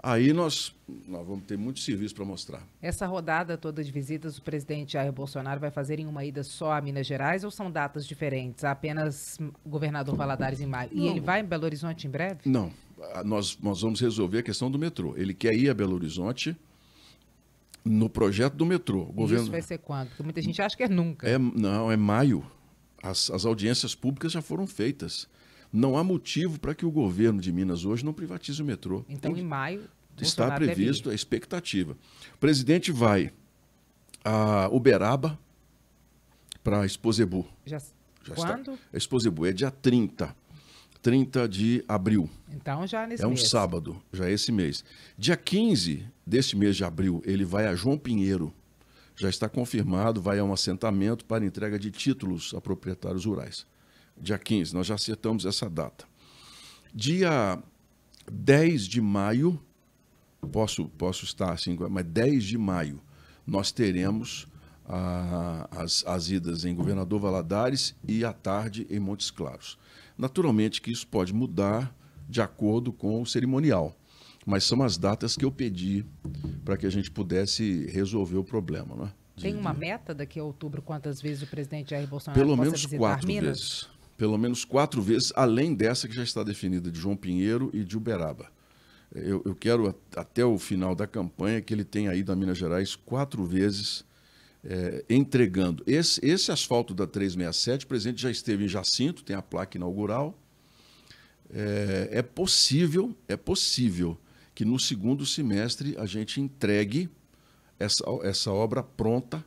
Aí nós vamos ter muito serviço para mostrar. Essa rodada toda de visitas o presidente Jair Bolsonaro vai fazer em uma ida só a Minas Gerais ou são datas diferentes? Apenas governador Valadares em maio. Não. E ele vai em Belo Horizonte em breve? Não, nós vamos resolver a questão do metrô. Ele quer ir a Belo Horizonte no projeto do metrô. O governo... Isso vai ser quando? Porque muita gente acha que é nunca. Não, é maio. As audiências públicas já foram feitas. Não há motivo para que o governo de Minas hoje não privatize o metrô. Então, em maio, está Bolsonaro previsto a expectativa. O presidente vai a Uberaba para Exposebu. Já Quando? Está. Exposebu é dia 30 de abril. Então, já nesse mês. É um mês. sábado, já é esse mês. Dia 15 deste mês de abril, ele vai a João Pinheiro. Já está confirmado, vai a um assentamento para entrega de títulos a proprietários rurais. Dia 15, nós já acertamos essa data. Dia 10 de maio, posso estar assim, mas 10 de maio, nós teremos as idas em Governador Valadares e à tarde em Montes Claros. Naturalmente que isso pode mudar de acordo com o cerimonial, mas são as datas que eu pedi para que a gente pudesse resolver o problema, né? Tem uma meta daqui a outubro, quantas vezes o presidente Jair Bolsonaro pelo possa menos visitar 4 Minas? vezes. Pelo menos 4 vezes, além dessa que já está definida de João Pinheiro e de Uberaba. Eu quero, até o final da campanha, que ele tenha ido a Minas Gerais 4 vezes, entregando. Esse asfalto da 367, o presidente já esteve em Jacinto, tem a placa inaugural. É possível que no segundo semestre a gente entregue essa obra pronta,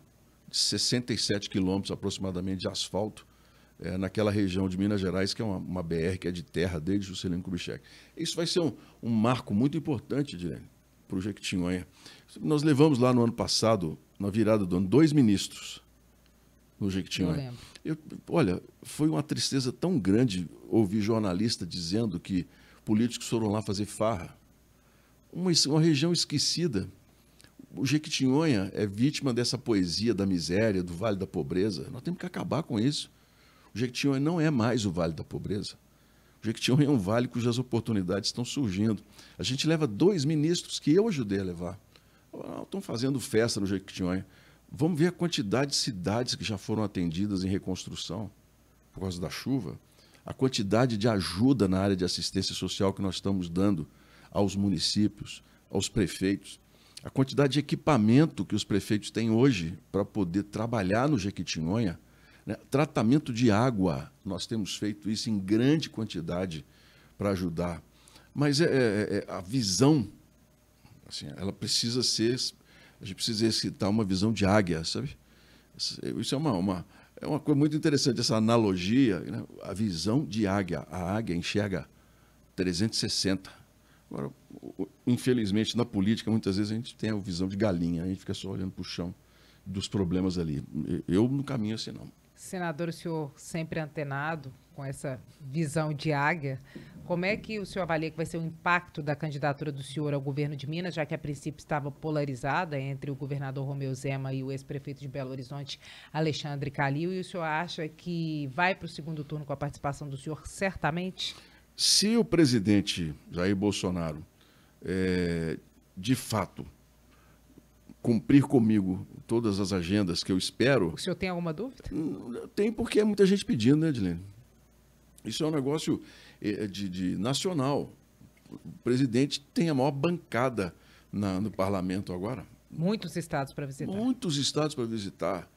de 67 quilômetros aproximadamente de asfalto, naquela região de Minas Gerais, que é uma BR que é de terra desde Juscelino Kubitschek. Isso vai ser um marco muito importante, Dilene, para o Jequitinhonha. Nós levamos lá no ano passado, na virada do ano, 2 ministros no Jequitinhonha. Olha, foi uma tristeza tão grande ouvir jornalista dizendo que políticos foram lá fazer farra. Uma região esquecida. O Jequitinhonha é vítima dessa poesia da miséria, do Vale da Pobreza. Nós temos que acabar com isso. O Jequitinhonha não é mais o Vale da Pobreza. O Jequitinhonha é um vale cujas oportunidades estão surgindo. A gente leva 2 ministros que eu ajudei a levar. Estão fazendo festa no Jequitinhonha. Vamos ver a quantidade de cidades que já foram atendidas em reconstrução por causa da chuva. A quantidade de ajuda na área de assistência social que nós estamos dando aos municípios, aos prefeitos. A quantidade de equipamento que os prefeitos têm hoje para poder trabalhar no Jequitinhonha. Né? Tratamento de água, nós temos feito isso em grande quantidade para ajudar. Mas a visão, assim, ela precisa ser, a gente precisa exercitar uma visão de águia, sabe? Isso é uma coisa muito interessante, essa analogia, né? A visão de águia. A águia enxerga 360. Agora, infelizmente, na política, muitas vezes a gente tem a visão de galinha, a gente fica só olhando para o chão dos problemas ali. Eu não caminho assim, não. Senador, o senhor sempre antenado com essa visão de águia, como é que o senhor avalia que vai ser o impacto da candidatura do senhor ao governo de Minas, já que a princípio estava polarizada entre o governador Romeu Zema e o ex-prefeito de Belo Horizonte, Alexandre Calil, e o senhor acha que vai para o segundo turno com a participação do senhor certamente? Se o presidente Jair Bolsonaro, de fato, cumprir comigo todas as agendas que eu espero... O senhor tem alguma dúvida? Tem, porque é muita gente pedindo, né, Edilene? Isso é um negócio de nacional. O presidente tem a maior bancada no parlamento agora. Muitos estados para visitar. Muitos estados para visitar.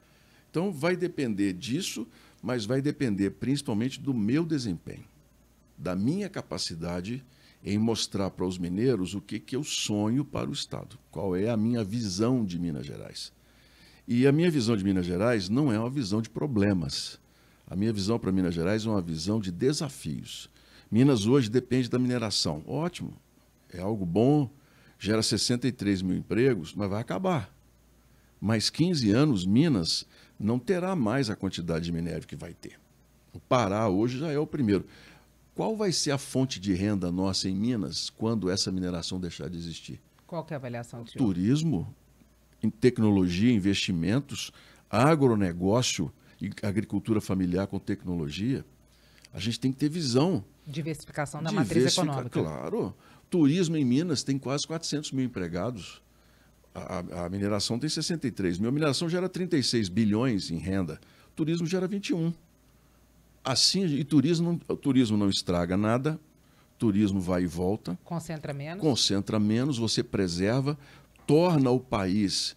Então, vai depender disso, mas vai depender principalmente do meu desempenho, da minha capacidade em mostrar para os mineiros o que eu sonho para o Estado, qual é a minha visão de Minas Gerais. E a minha visão de Minas Gerais não é uma visão de problemas. A minha visão para Minas Gerais é uma visão de desafios. Minas hoje depende da mineração. Ótimo, é algo bom, gera 63 mil empregos, mas vai acabar. Mais 15 anos, Minas não terá mais a quantidade de minério que vai ter. O Pará hoje já é o primeiro. Qual vai ser a fonte de renda nossa em Minas quando essa mineração deixar de existir? Qual que é a avaliação do senhor? Turismo, em tecnologia, investimentos, agronegócio e agricultura familiar com tecnologia. A gente tem que ter visão. Diversificação da matriz econômica. Claro. Turismo em Minas tem quase 400 mil empregados. A mineração tem 63 mil. A mineração gera 36 bilhões em renda. O turismo gera 21. Assim, e o turismo não estraga nada. Turismo vai e volta. Concentra menos. Concentra menos, você preserva, torna o país,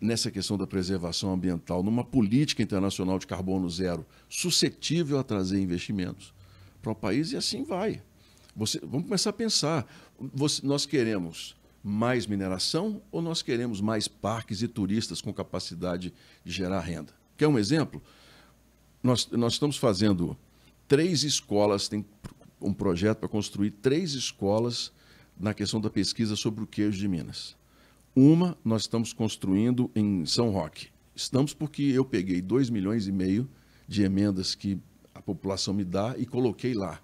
nessa questão da preservação ambiental, numa política internacional de carbono zero, suscetível a trazer investimentos para o país, e assim vai. Vamos começar a pensar. Nós queremos mais mineração ou nós queremos mais parques e turistas com capacidade de gerar renda? Quer um exemplo? Nós estamos fazendo 3 escolas, tem um projeto para construir 3 escolas na questão da pesquisa sobre o queijo de Minas. Uma nós estamos construindo em São Roque. Estamos porque eu peguei 2,5 milhões de emendas que a população me dá e coloquei lá.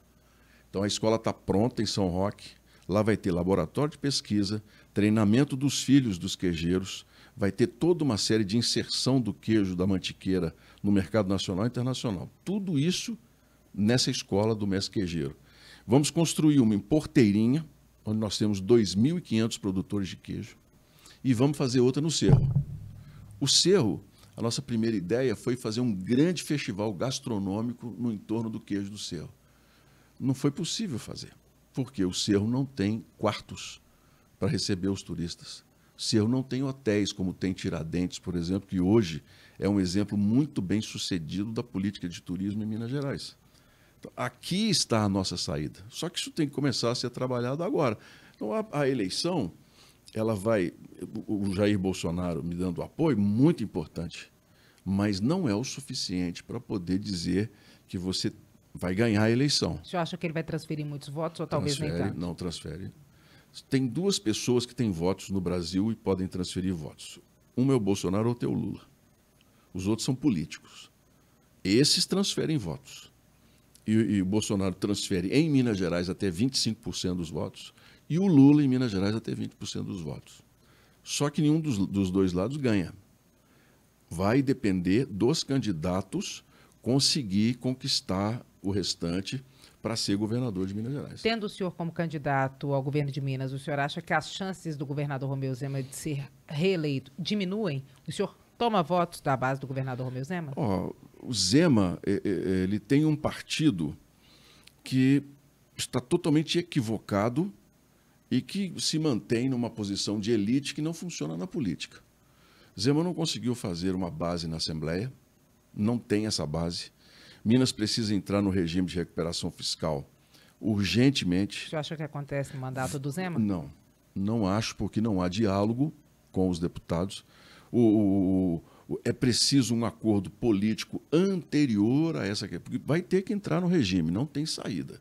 Então a escola está pronta em São Roque. Lá vai ter laboratório de pesquisa, treinamento dos filhos dos queijeiros, vai ter toda uma série de inserção do queijo da mantiqueira no mercado nacional e internacional. Tudo isso nessa escola do mestre queijeiro. Vamos construir uma em Porteirinha, onde nós temos 2.500 produtores de queijo, e vamos fazer outra no Cerro. O Cerro, a nossa primeira ideia foi fazer um grande festival gastronômico no entorno do queijo do Cerro. Não foi possível fazer, porque o Cerro não tem quartos para receber os turistas. O Cerro não tem hotéis, como tem Tiradentes, por exemplo, que hoje é um exemplo muito bem sucedido da política de turismo em Minas Gerais. Então, aqui está a nossa saída. Só que isso tem que começar a ser trabalhado agora. Então, a eleição, ela vai... O Jair Bolsonaro me dando apoio, muito importante, mas não é o suficiente para poder dizer que você vai ganhar a eleição. O senhor acha que ele vai transferir muitos votos ou talvez nem tanto? Não transfere. Tem 2 pessoas que têm votos no Brasil e podem transferir votos. Uma é o Bolsonaro, outra é o Lula. Os outros são políticos. Esses transferem votos. E o Bolsonaro transfere em Minas Gerais até 25% dos votos e o Lula em Minas Gerais até 20% dos votos. Só que nenhum dos 2 lados ganha. Vai depender dos candidatos conseguir conquistar o restante para ser governador de Minas Gerais. Tendo o senhor como candidato ao governo de Minas, o senhor acha que as chances do governador Romeu Zema de ser reeleito diminuem? O senhor toma votos da base do governador Romeu Zema? O Zema, ele tem um partido que está totalmente equivocado e que se mantém numa posição de elite que não funciona na política. Zema não conseguiu fazer uma base na Assembleia, não tem essa base. Minas precisa entrar no regime de recuperação fiscal urgentemente. O senhor acha que acontece no mandato do Zema? Não acho, porque não há diálogo com os deputados. É preciso um acordo político anterior a essa, porque vai ter que entrar no regime, não tem saída.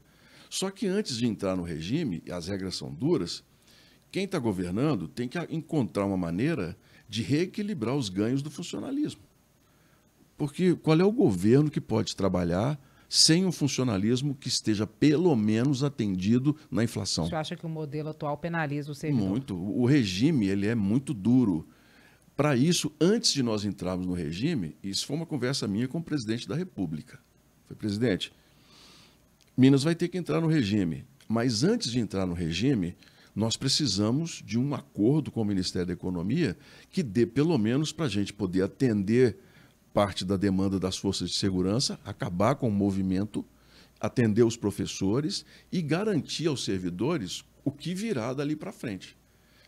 Só que antes de entrar no regime, as regras são duras, quem está governando tem que encontrar uma maneira de reequilibrar os ganhos do funcionalismo. Porque qual é o governo que pode trabalhar sem um funcionalismo que esteja pelo menos atendido na inflação? O senhor acha que o modelo atual penaliza o servidor? Muito. O regime ele é muito duro. Para isso, antes de nós entrarmos no regime, isso foi uma conversa minha com o presidente da República. Falei, presidente, Minas vai ter que entrar no regime, mas antes de entrar no regime, nós precisamos de um acordo com o Ministério da Economia que dê pelo menos para a gente poder atender parte da demanda das forças de segurança, acabar com o movimento, atender os professores e garantir aos servidores o que virá dali para frente.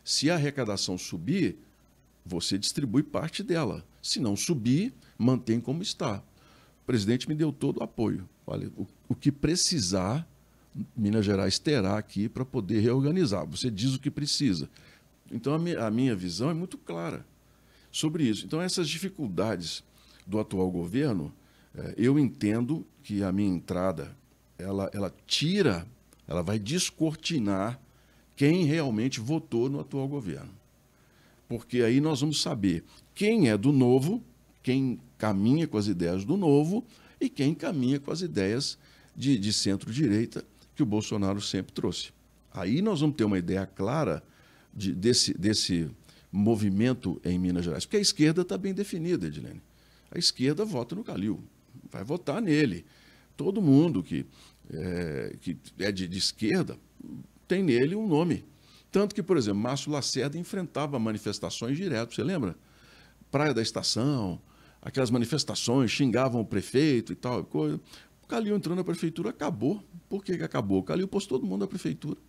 Se a arrecadação subir, você distribui parte dela. Se não subir, mantém como está. O presidente me deu todo o apoio. Olha, o que precisar, Minas Gerais terá aqui para poder reorganizar. Você diz o que precisa. Então, a minha visão é muito clara sobre isso. Então, essas dificuldades do atual governo, eu entendo que a minha entrada, ela vai descortinar quem realmente votou no atual governo. Porque aí nós vamos saber quem é do novo, quem caminha com as ideias do novo e quem caminha com as ideias de centro-direita que o Bolsonaro sempre trouxe. Aí nós vamos ter uma ideia clara desse movimento em Minas Gerais. Porque a esquerda está bem definida, Edilene. A esquerda vota no Calil, vai votar nele. Todo mundo que... que é de esquerda, tem nele um nome. Tanto que, por exemplo, Márcio Lacerda enfrentava manifestações direto, você lembra? Praia da Estação, aquelas manifestações, xingavam o prefeito e tal. Coisa. O Calil entrou na prefeitura, acabou. Por que acabou? O Calil pôs todo mundo na prefeitura.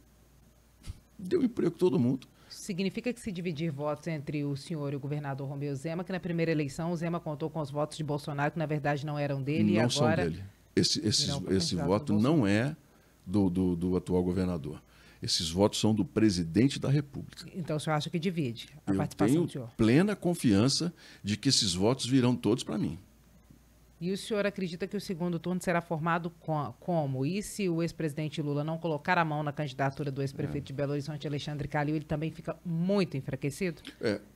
Deu emprego a todo mundo. Significa que se dividir votos entre o senhor e o governador Romeu Zema, que na primeira eleição o Zema contou com os votos de Bolsonaro, que na verdade não eram dele, não e agora... são dele. Esse voto não é do atual governador. Esses votos são do presidente da República. Então o senhor acha que divide a Eu participação tenho do senhor? plena confiança de que esses votos virão todos para mim. E o senhor acredita que o segundo turno será formado como? E se o ex-presidente Lula não colocar a mão na candidatura do ex-prefeito de Belo Horizonte, Alexandre Calil, ele também fica muito enfraquecido?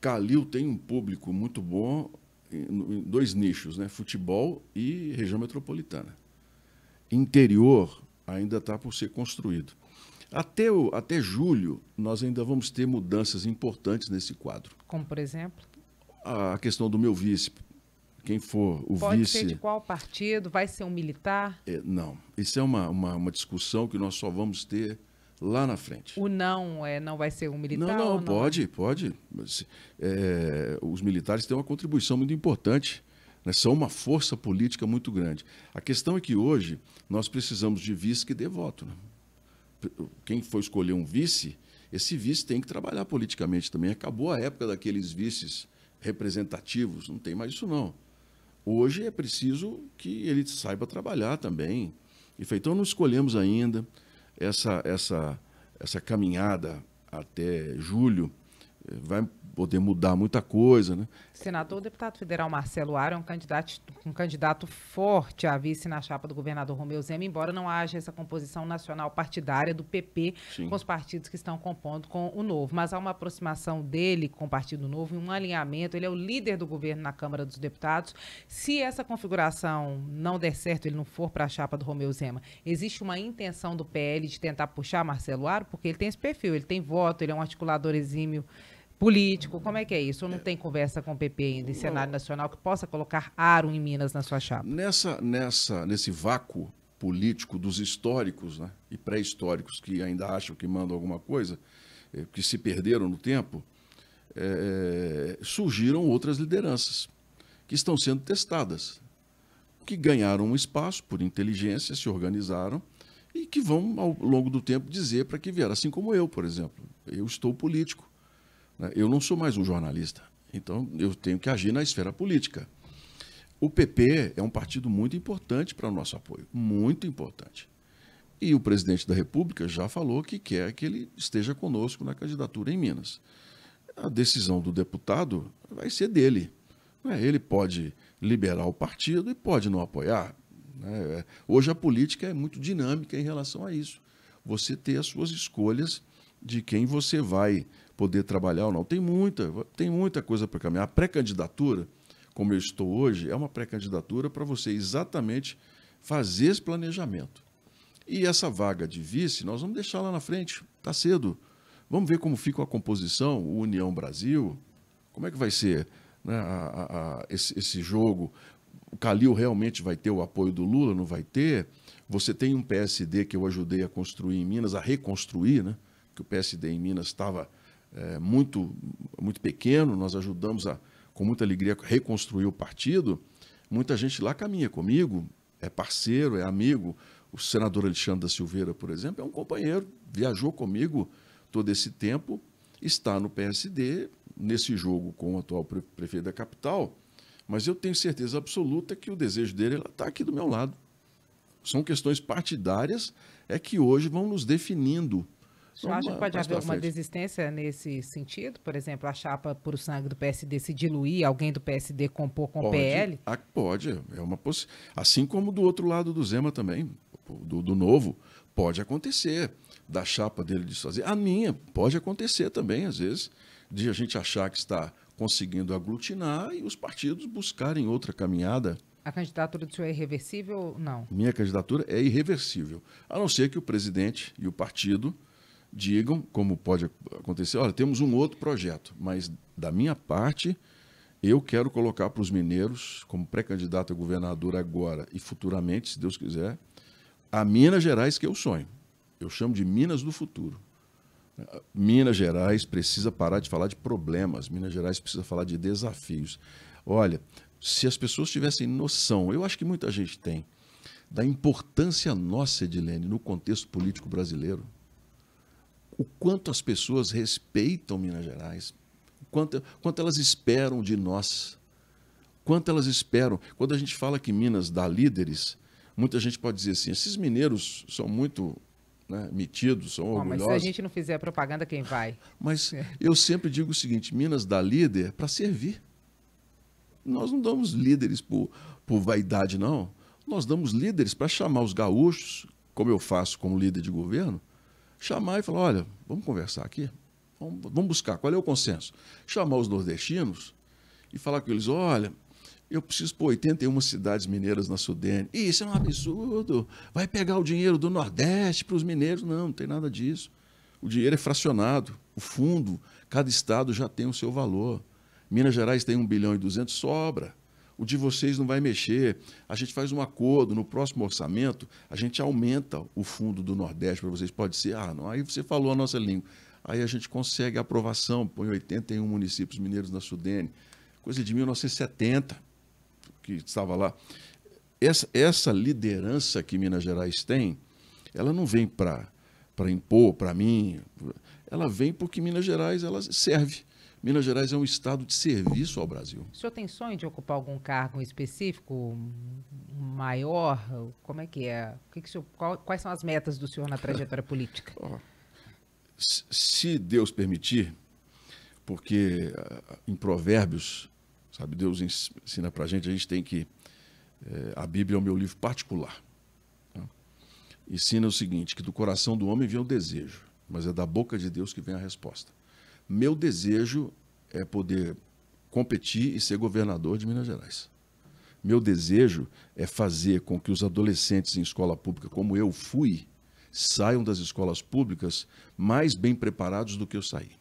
Calil tem um público muito bom em dois nichos, né? Futebol e região metropolitana. Interior ainda está por ser construído. Até julho, nós ainda vamos ter mudanças importantes nesse quadro. Como, por exemplo? A questão do meu vice. Quem for o Pode vice... ser de qual partido? Vai ser um militar? Não. Isso é uma discussão que nós só vamos ter lá na frente. O não vai ser um militar? Não, pode. Os militares têm uma contribuição muito importante, né? São uma força política muito grande. A questão é que hoje nós precisamos de vice que dê voto, né? Quem for escolher um vice, esse vice tem que trabalhar politicamente também. Acabou a época daqueles vices representativos, não tem mais isso não. Hoje é preciso que ele saiba trabalhar também. Então não escolhemos ainda essa caminhada até julho. Vai poder mudar muita coisa, né? Senador, o deputado federal Marcelo Aro é um candidato forte a vice na chapa do governador Romeu Zema, embora não haja essa composição nacional partidária do PP Sim. com os partidos que estão compondo com o Novo. Mas há uma aproximação dele com o Partido Novo e um alinhamento. Ele é o líder do governo na Câmara dos Deputados. Se essa configuração não der certo, ele não for para a chapa do Romeu Zema, existe uma intenção do PL de tentar puxar Marcelo Aro? Porque ele tem esse perfil, ele tem voto, ele é um articulador exímio político. Como é que é isso? Ou não tem conversa com o PP ainda em cenário nacional que possa colocar Aro em Minas na sua chapa? Nesse vácuo político dos históricos, né, e pré-históricos que ainda acham que mandam alguma coisa, que se perderam no tempo, surgiram outras lideranças que estão sendo testadas, que ganharam um espaço por inteligência, se organizaram e que vão, ao longo do tempo, dizer para que vieram. Assim como eu, por exemplo. Eu estou político. Eu não sou mais um jornalista, então eu tenho que agir na esfera política. O PP é um partido muito importante para o nosso apoio, muito importante. E o presidente da República já falou que quer que ele esteja conosco na candidatura em Minas. A decisão do deputado vai ser dele. Ele pode liberar o partido e pode não apoiar. Hoje a política é muito dinâmica em relação a isso. Você ter as suas escolhas de quem você vai poder trabalhar ou não. Tem muita coisa para caminhar. A pré-candidatura, como eu estou hoje, é uma pré-candidatura para você exatamente fazer esse planejamento. E essa vaga de vice, nós vamos deixar lá na frente, está cedo. Vamos ver como fica a composição, o União Brasil, como é que vai ser, né, esse jogo. O Calil realmente vai ter o apoio do Lula, não vai ter? Você tem um PSD que eu ajudei a construir em Minas, a reconstruir, né? Que o PSD em Minas estava muito pequeno, nós ajudamos com muita alegria, a reconstruir o partido. Muita gente lá caminha comigo, é parceiro, é amigo. O senador Alexandre da Silveira, por exemplo, é um companheiro, viajou comigo todo esse tempo, está no PSD, nesse jogo com o atual prefeito da capital, mas eu tenho certeza absoluta que o desejo dele está aqui do meu lado. São questões partidárias que hoje vão nos definindo. O senhor acha que pode haver alguma desistência nesse sentido? Por exemplo, a chapa Puro Sangue do PSD se diluir, alguém do PSD compor com o PL? Pode, é uma possibilidade. Assim como do outro lado do Zema também, do Novo, pode acontecer. Da chapa dele desfazer. A minha pode acontecer também, às vezes, de a gente achar que está conseguindo aglutinar e os partidos buscarem outra caminhada. A candidatura do senhor é irreversível ou não? Minha candidatura é irreversível, a não ser que o presidente e o partido digam, como pode acontecer, olha, temos um outro projeto, mas da minha parte, eu quero colocar para os mineiros, como pré-candidato a governador agora e futuramente, se Deus quiser, a Minas Gerais que eu sonho. Eu chamo de Minas do futuro. Minas Gerais precisa parar de falar de problemas. Minas Gerais precisa falar de desafios. Olha, se as pessoas tivessem noção, eu acho que muita gente tem, da importância nossa, Edilene, no contexto político brasileiro, o quanto as pessoas respeitam Minas Gerais, quanto elas esperam de nós, quanto elas esperam. Quando a gente fala que Minas dá líderes, muita gente pode dizer assim, esses mineiros são muito, né, metidos, são orgulhosos. Mas se a gente não fizer propaganda, quem vai? Mas eu sempre digo o seguinte, Minas dá líder para servir. Nós não damos líderes por vaidade, não. Nós damos líderes para chamar os gaúchos, como eu faço como líder de governo, chamar e falar, olha, vamos conversar aqui, vamos buscar, qual é o consenso? Chamar os nordestinos e falar com eles, olha, eu preciso pôr 81 cidades mineiras na Sudene. Isso é um absurdo, vai pegar o dinheiro do Nordeste para os mineiros. Não tem nada disso. O dinheiro é fracionado, o fundo, cada estado já tem o seu valor. Minas Gerais tem 1,2 bilhão, sobra. O de vocês não vai mexer. A gente faz um acordo, no próximo orçamento, a gente aumenta o fundo do Nordeste para vocês. Pode ser, não, aí você falou a nossa língua. Aí a gente consegue a aprovação, põe 81 municípios mineiros na Sudene. Coisa de 1970, que estava lá. Essa liderança que Minas Gerais tem, ela não vem para impor para mim, ela vem porque Minas Gerais ela serve. Minas Gerais é um estado de serviço ao Brasil. O senhor tem sonho de ocupar algum cargo específico, maior? Como é que é? Quais são as metas do senhor na trajetória política? Se Deus permitir, porque em Provérbios, sabe, Deus ensina para a gente tem que... a Bíblia é o meu livro particular. Tá? Ensina o seguinte, que do coração do homem vem o desejo, mas é da boca de Deus que vem a resposta. Meu desejo é poder competir e ser governador de Minas Gerais. Meu desejo é fazer com que os adolescentes em escola pública, como eu fui, saiam das escolas públicas mais bem preparados do que eu saí.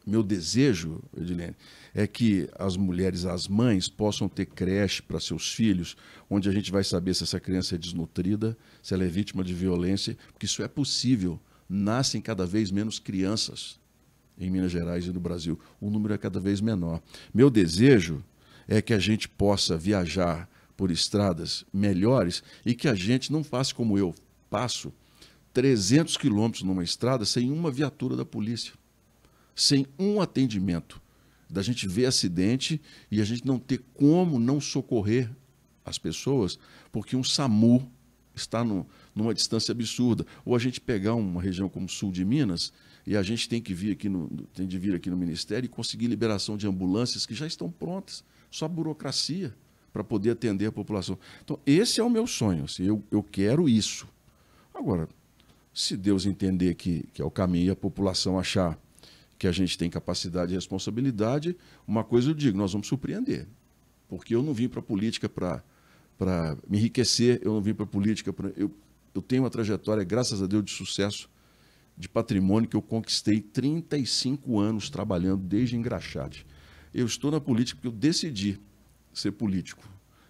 Meu desejo, Edilene, é que as mulheres, as mães, possam ter creche para seus filhos, onde a gente vai saber se essa criança é desnutrida, se ela é vítima de violência, porque isso é possível. Nascem cada vez menos crianças em Minas Gerais e no Brasil. O número é cada vez menor. Meu desejo é que a gente possa viajar por estradas melhores e que a gente não faça como eu passo 300 quilômetros numa estrada sem uma viatura da polícia, sem um atendimento, da gente ver acidente e a gente não ter como não socorrer as pessoas, porque um SAMU está numa distância absurda. Ou a gente pegar uma região como o sul de Minas e a gente tem de vir aqui no Ministério e conseguir liberação de ambulâncias que já estão prontas, só burocracia para poder atender a população. Então, esse é o meu sonho, assim, eu quero isso. Agora, se Deus entender que é o caminho e a população achar que a gente tem capacidade e responsabilidade, uma coisa eu digo, nós vamos surpreender. Porque eu não vim para a política para me enriquecer, eu não vim para a política para... Eu tenho uma trajetória, graças a Deus, de sucesso, de patrimônio que eu conquistei 35 anos trabalhando desde Engraxate. Eu estou na política porque eu decidi ser político.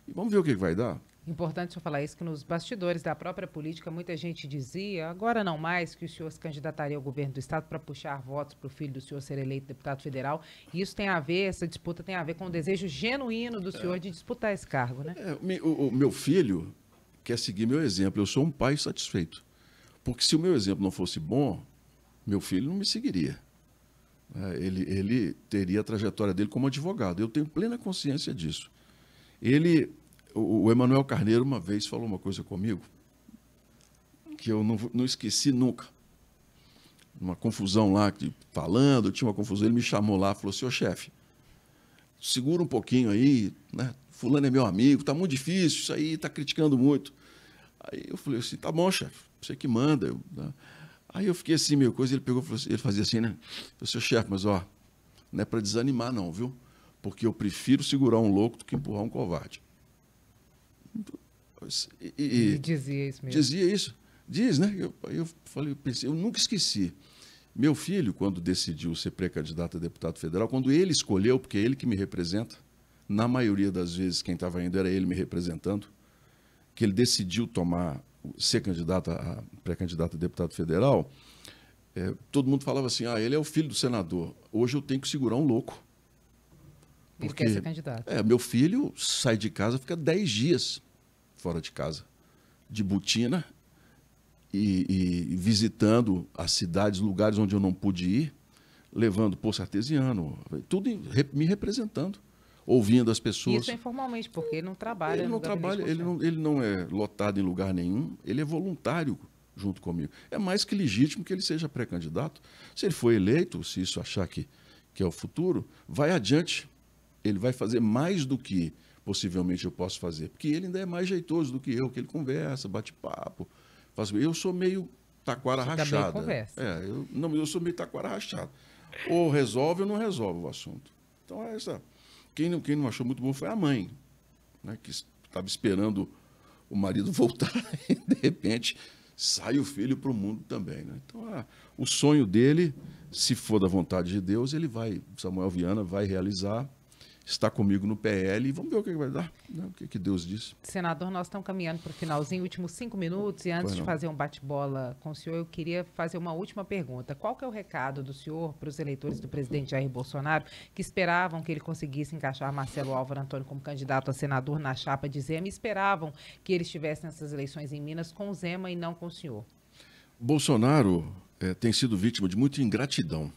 E vamos ver o que vai dar. Importante o senhor falar isso, que nos bastidores da própria política, muita gente dizia, agora não mais, que o senhor se candidataria ao governo do Estado para puxar votos para o filho do senhor ser eleito deputado federal. E isso tem a ver, essa disputa tem a ver com o desejo genuíno do senhor de disputar esse cargo, né? O meu filho quer seguir meu exemplo. Eu sou um pai satisfeito. Porque se o meu exemplo não fosse bom, meu filho não me seguiria. Ele teria a trajetória dele como advogado. Eu tenho plena consciência disso. O Emanuel Carneiro uma vez falou uma coisa comigo que eu não esqueci nunca. Uma confusão lá, falando, tinha uma confusão, ele me chamou lá e falou, senhor chefe, segura um pouquinho aí, né? Fulano é meu amigo, tá muito difícil, isso aí, tá criticando muito. Aí eu falei assim, tá bom, chefe, você que manda. Né? Aí eu fiquei assim, meio coisa, ele pegou, ele fazia assim, né? Eu falei, senhor chefe, mas ó, não é para desanimar não, viu? Porque eu prefiro segurar um louco do que empurrar um covarde. E dizia isso mesmo. Dizia isso. Diz, né? Eu pensei, eu nunca esqueci. Meu filho, quando decidiu ser pré-candidato a deputado federal, quando ele escolheu, porque é ele que me representa, na maioria das vezes quem estava indo era ele me representando, que ele decidiu tomar ser pré-candidato a deputado federal, todo mundo falava assim, ele é o filho do senador. Hoje eu tenho que segurar um louco. Porque quer ser candidato. Meu filho sai de casa, fica 10 dias fora de casa, de botina, e visitando as cidades, lugares onde eu não pude ir, levando poço artesiano, tudo me representando, ouvindo as pessoas. Isso é informalmente, porque ele não trabalha. Ele não é lotado em lugar nenhum, ele é voluntário junto comigo. É mais que legítimo que ele seja pré-candidato. Se ele for eleito, se isso achar que é o futuro, vai adiante. Ele vai fazer mais do que possivelmente eu posso fazer, porque ele ainda é mais jeitoso do que eu, que ele conversa, bate papo. Eu sou meio taquara rachada. Conversa. Eu sou meio taquara rachada. Ou resolve ou não resolve o assunto. Então, quem não achou muito bom foi a mãe, né, que estava esperando o marido voltar e, de repente, sai o filho para o mundo também. Né? Então, o sonho dele, se for da vontade de Deus, Samuel Viana vai realizar. Está comigo no PL e vamos ver o que vai dar, né? O que Deus diz. Senador, nós estamos caminhando para o finalzinho, últimos 5 minutos, e antes de fazer um bate-bola com o senhor, eu queria fazer uma última pergunta. Qual que é o recado do senhor para os eleitores do presidente Jair Bolsonaro, que esperavam que ele conseguisse encaixar Marcelo Álvaro Antônio como candidato a senador na chapa de Zema, e esperavam que ele estivesse nessas eleições em Minas com o Zema e não com o senhor? Bolsonaro tem sido vítima de muita ingratidão.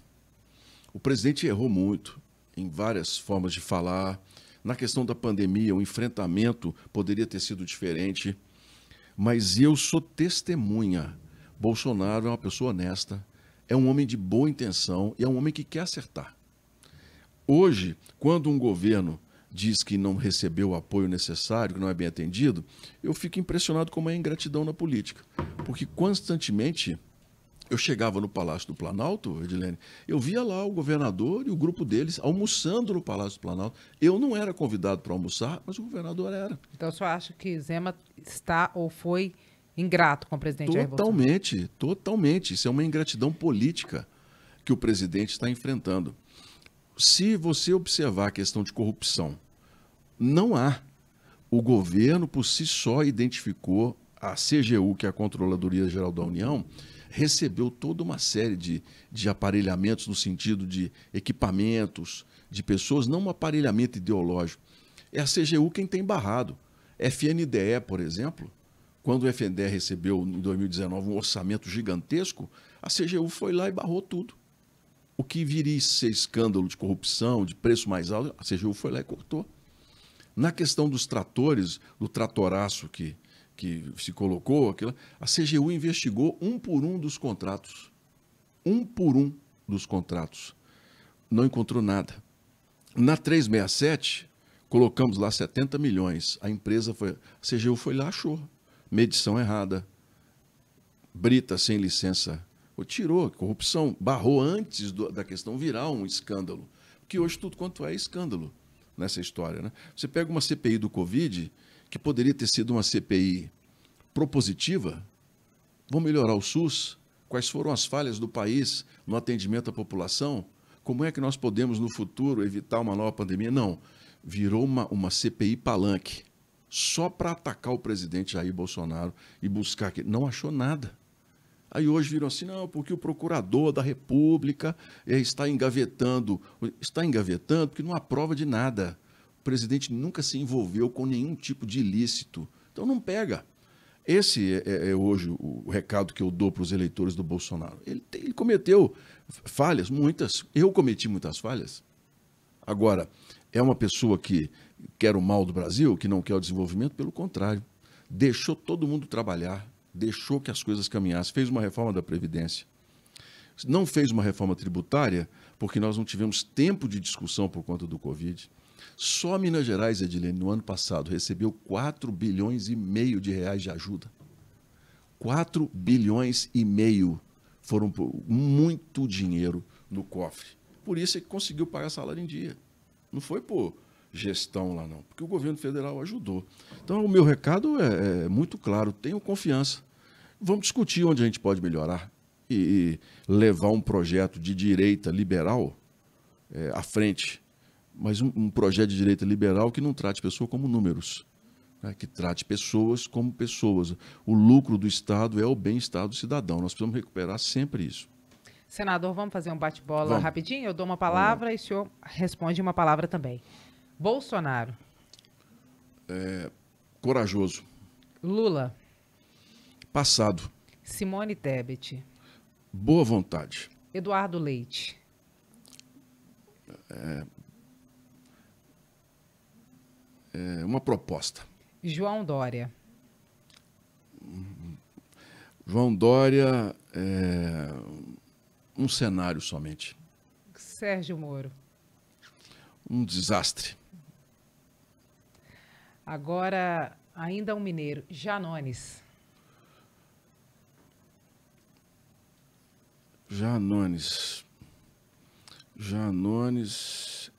O presidente errou muito em várias formas de falar. Na questão da pandemia, o enfrentamento poderia ter sido diferente, mas eu sou testemunha. Bolsonaro é uma pessoa honesta, é um homem de boa intenção e é um homem que quer acertar. Hoje, quando um governo diz que não recebeu o apoio necessário, que não é bem atendido, eu fico impressionado como é a ingratidão na política, porque constantemente eu chegava no Palácio do Planalto, Edilene, eu via lá o governador e o grupo deles almoçando no Palácio do Planalto. Eu não era convidado para almoçar, mas o governador era. Então o senhor acha que Zema está ou foi ingrato com o presidente Jair Bolsonaro? Totalmente. Isso é uma ingratidão política que o presidente está enfrentando. Se você observar a questão de corrupção, não há. O governo, por si só, identificou a CGU, que é a Controladoria Geral da União, recebeu toda uma série de aparelhamentos no sentido de equipamentos, de pessoas, não um aparelhamento ideológico. É a CGU quem tem barrado. FNDE, por exemplo, quando o FNDE recebeu, em 2019, um orçamento gigantesco, a CGU foi lá e barrou tudo. O que viria a ser escândalo de corrupção, de preço mais alto, a CGU foi lá e cortou. Na questão dos tratores, do tratoraço que se colocou, a CGU investigou um por um dos contratos. Um por um dos contratos. Não encontrou nada. Na 367, colocamos lá 70 milhões. A CGU foi lá, achou. Medição errada. Brita sem licença. Tirou, corrupção. Barrou antes da questão virar um escândalo. Porque hoje tudo quanto é escândalo nessa história. Né? Você pega uma CPI do Covid, que poderia ter sido uma CPI propositiva, vão melhorar o SUS, quais foram as falhas do país no atendimento à população, como é que nós podemos no futuro evitar uma nova pandemia? Não, virou uma CPI palanque, só para atacar o presidente Jair Bolsonaro e buscar que não achou nada. Aí hoje viram assim, não, porque o procurador da República está engavetando porque não há prova de nada. O presidente nunca se envolveu com nenhum tipo de ilícito. Então não pega. Esse é hoje o recado que eu dou para os eleitores do Bolsonaro. Ele cometeu falhas, muitas. Eu cometi muitas falhas. Agora, é uma pessoa que quer o mal do Brasil, que não quer o desenvolvimento? Pelo contrário. Deixou todo mundo trabalhar, deixou que as coisas caminhassem, fez uma reforma da Previdência. Não fez uma reforma tributária porque nós não tivemos tempo de discussão por conta do Covid. Só Minas Gerais, Edilene, no ano passado, recebeu 4,5 bilhões de reais de ajuda. 4,5 bilhões. Foram muito dinheiro no cofre. Por isso é que conseguiu pagar salário em dia. Não foi por gestão lá, não. Porque o governo federal ajudou. Então, o meu recado é muito claro. Tenham confiança. Vamos discutir onde a gente pode melhorar e levar um projeto de direita liberal à frente. Mas um projeto de direita liberal que não trate a pessoa como números, né, que trate pessoas como pessoas. O lucro do Estado é o bem-estar do cidadão. Nós precisamos recuperar sempre isso. Senador, vamos fazer um bate-bola Vamos. rapidinho? Eu dou uma palavra e o senhor responde uma palavra também. Bolsonaro. Corajoso. Lula. Passado. Simone Tebet. Boa vontade. Eduardo Leite. Uma proposta. João Dória. João Dória, um cenário somente. Sérgio Moro. Um desastre. Agora, ainda um mineiro. Janones. Janones. Janones.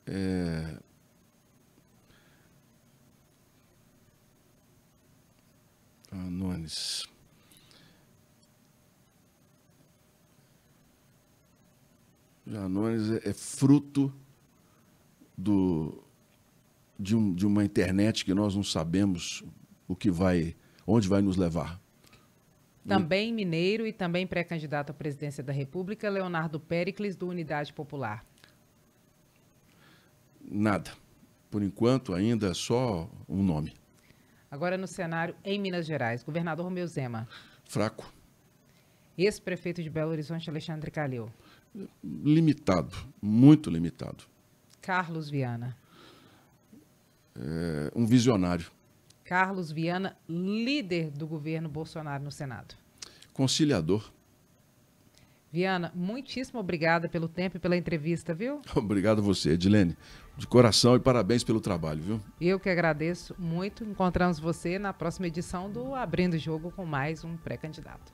Janones é fruto de uma internet que nós não sabemos onde vai nos levar. Também mineiro e também pré-candidato à presidência da República, Leonardo Péricles, do Unidade Popular. Nada. Por enquanto, ainda é só um nome. Agora no cenário em Minas Gerais, governador Romeu Zema. Fraco. Ex-prefeito de Belo Horizonte, Alexandre Calil. Limitado. Muito limitado. Carlos Viana. Um visionário. Carlos Viana, líder do governo Bolsonaro no Senado. Conciliador. Viana, muitíssimo obrigada pelo tempo e pela entrevista, viu? Obrigado a você, Edilene. De coração e parabéns pelo trabalho, viu? Eu que agradeço muito. Encontramos você na próxima edição do Abrindo o Jogo com mais um pré-candidato.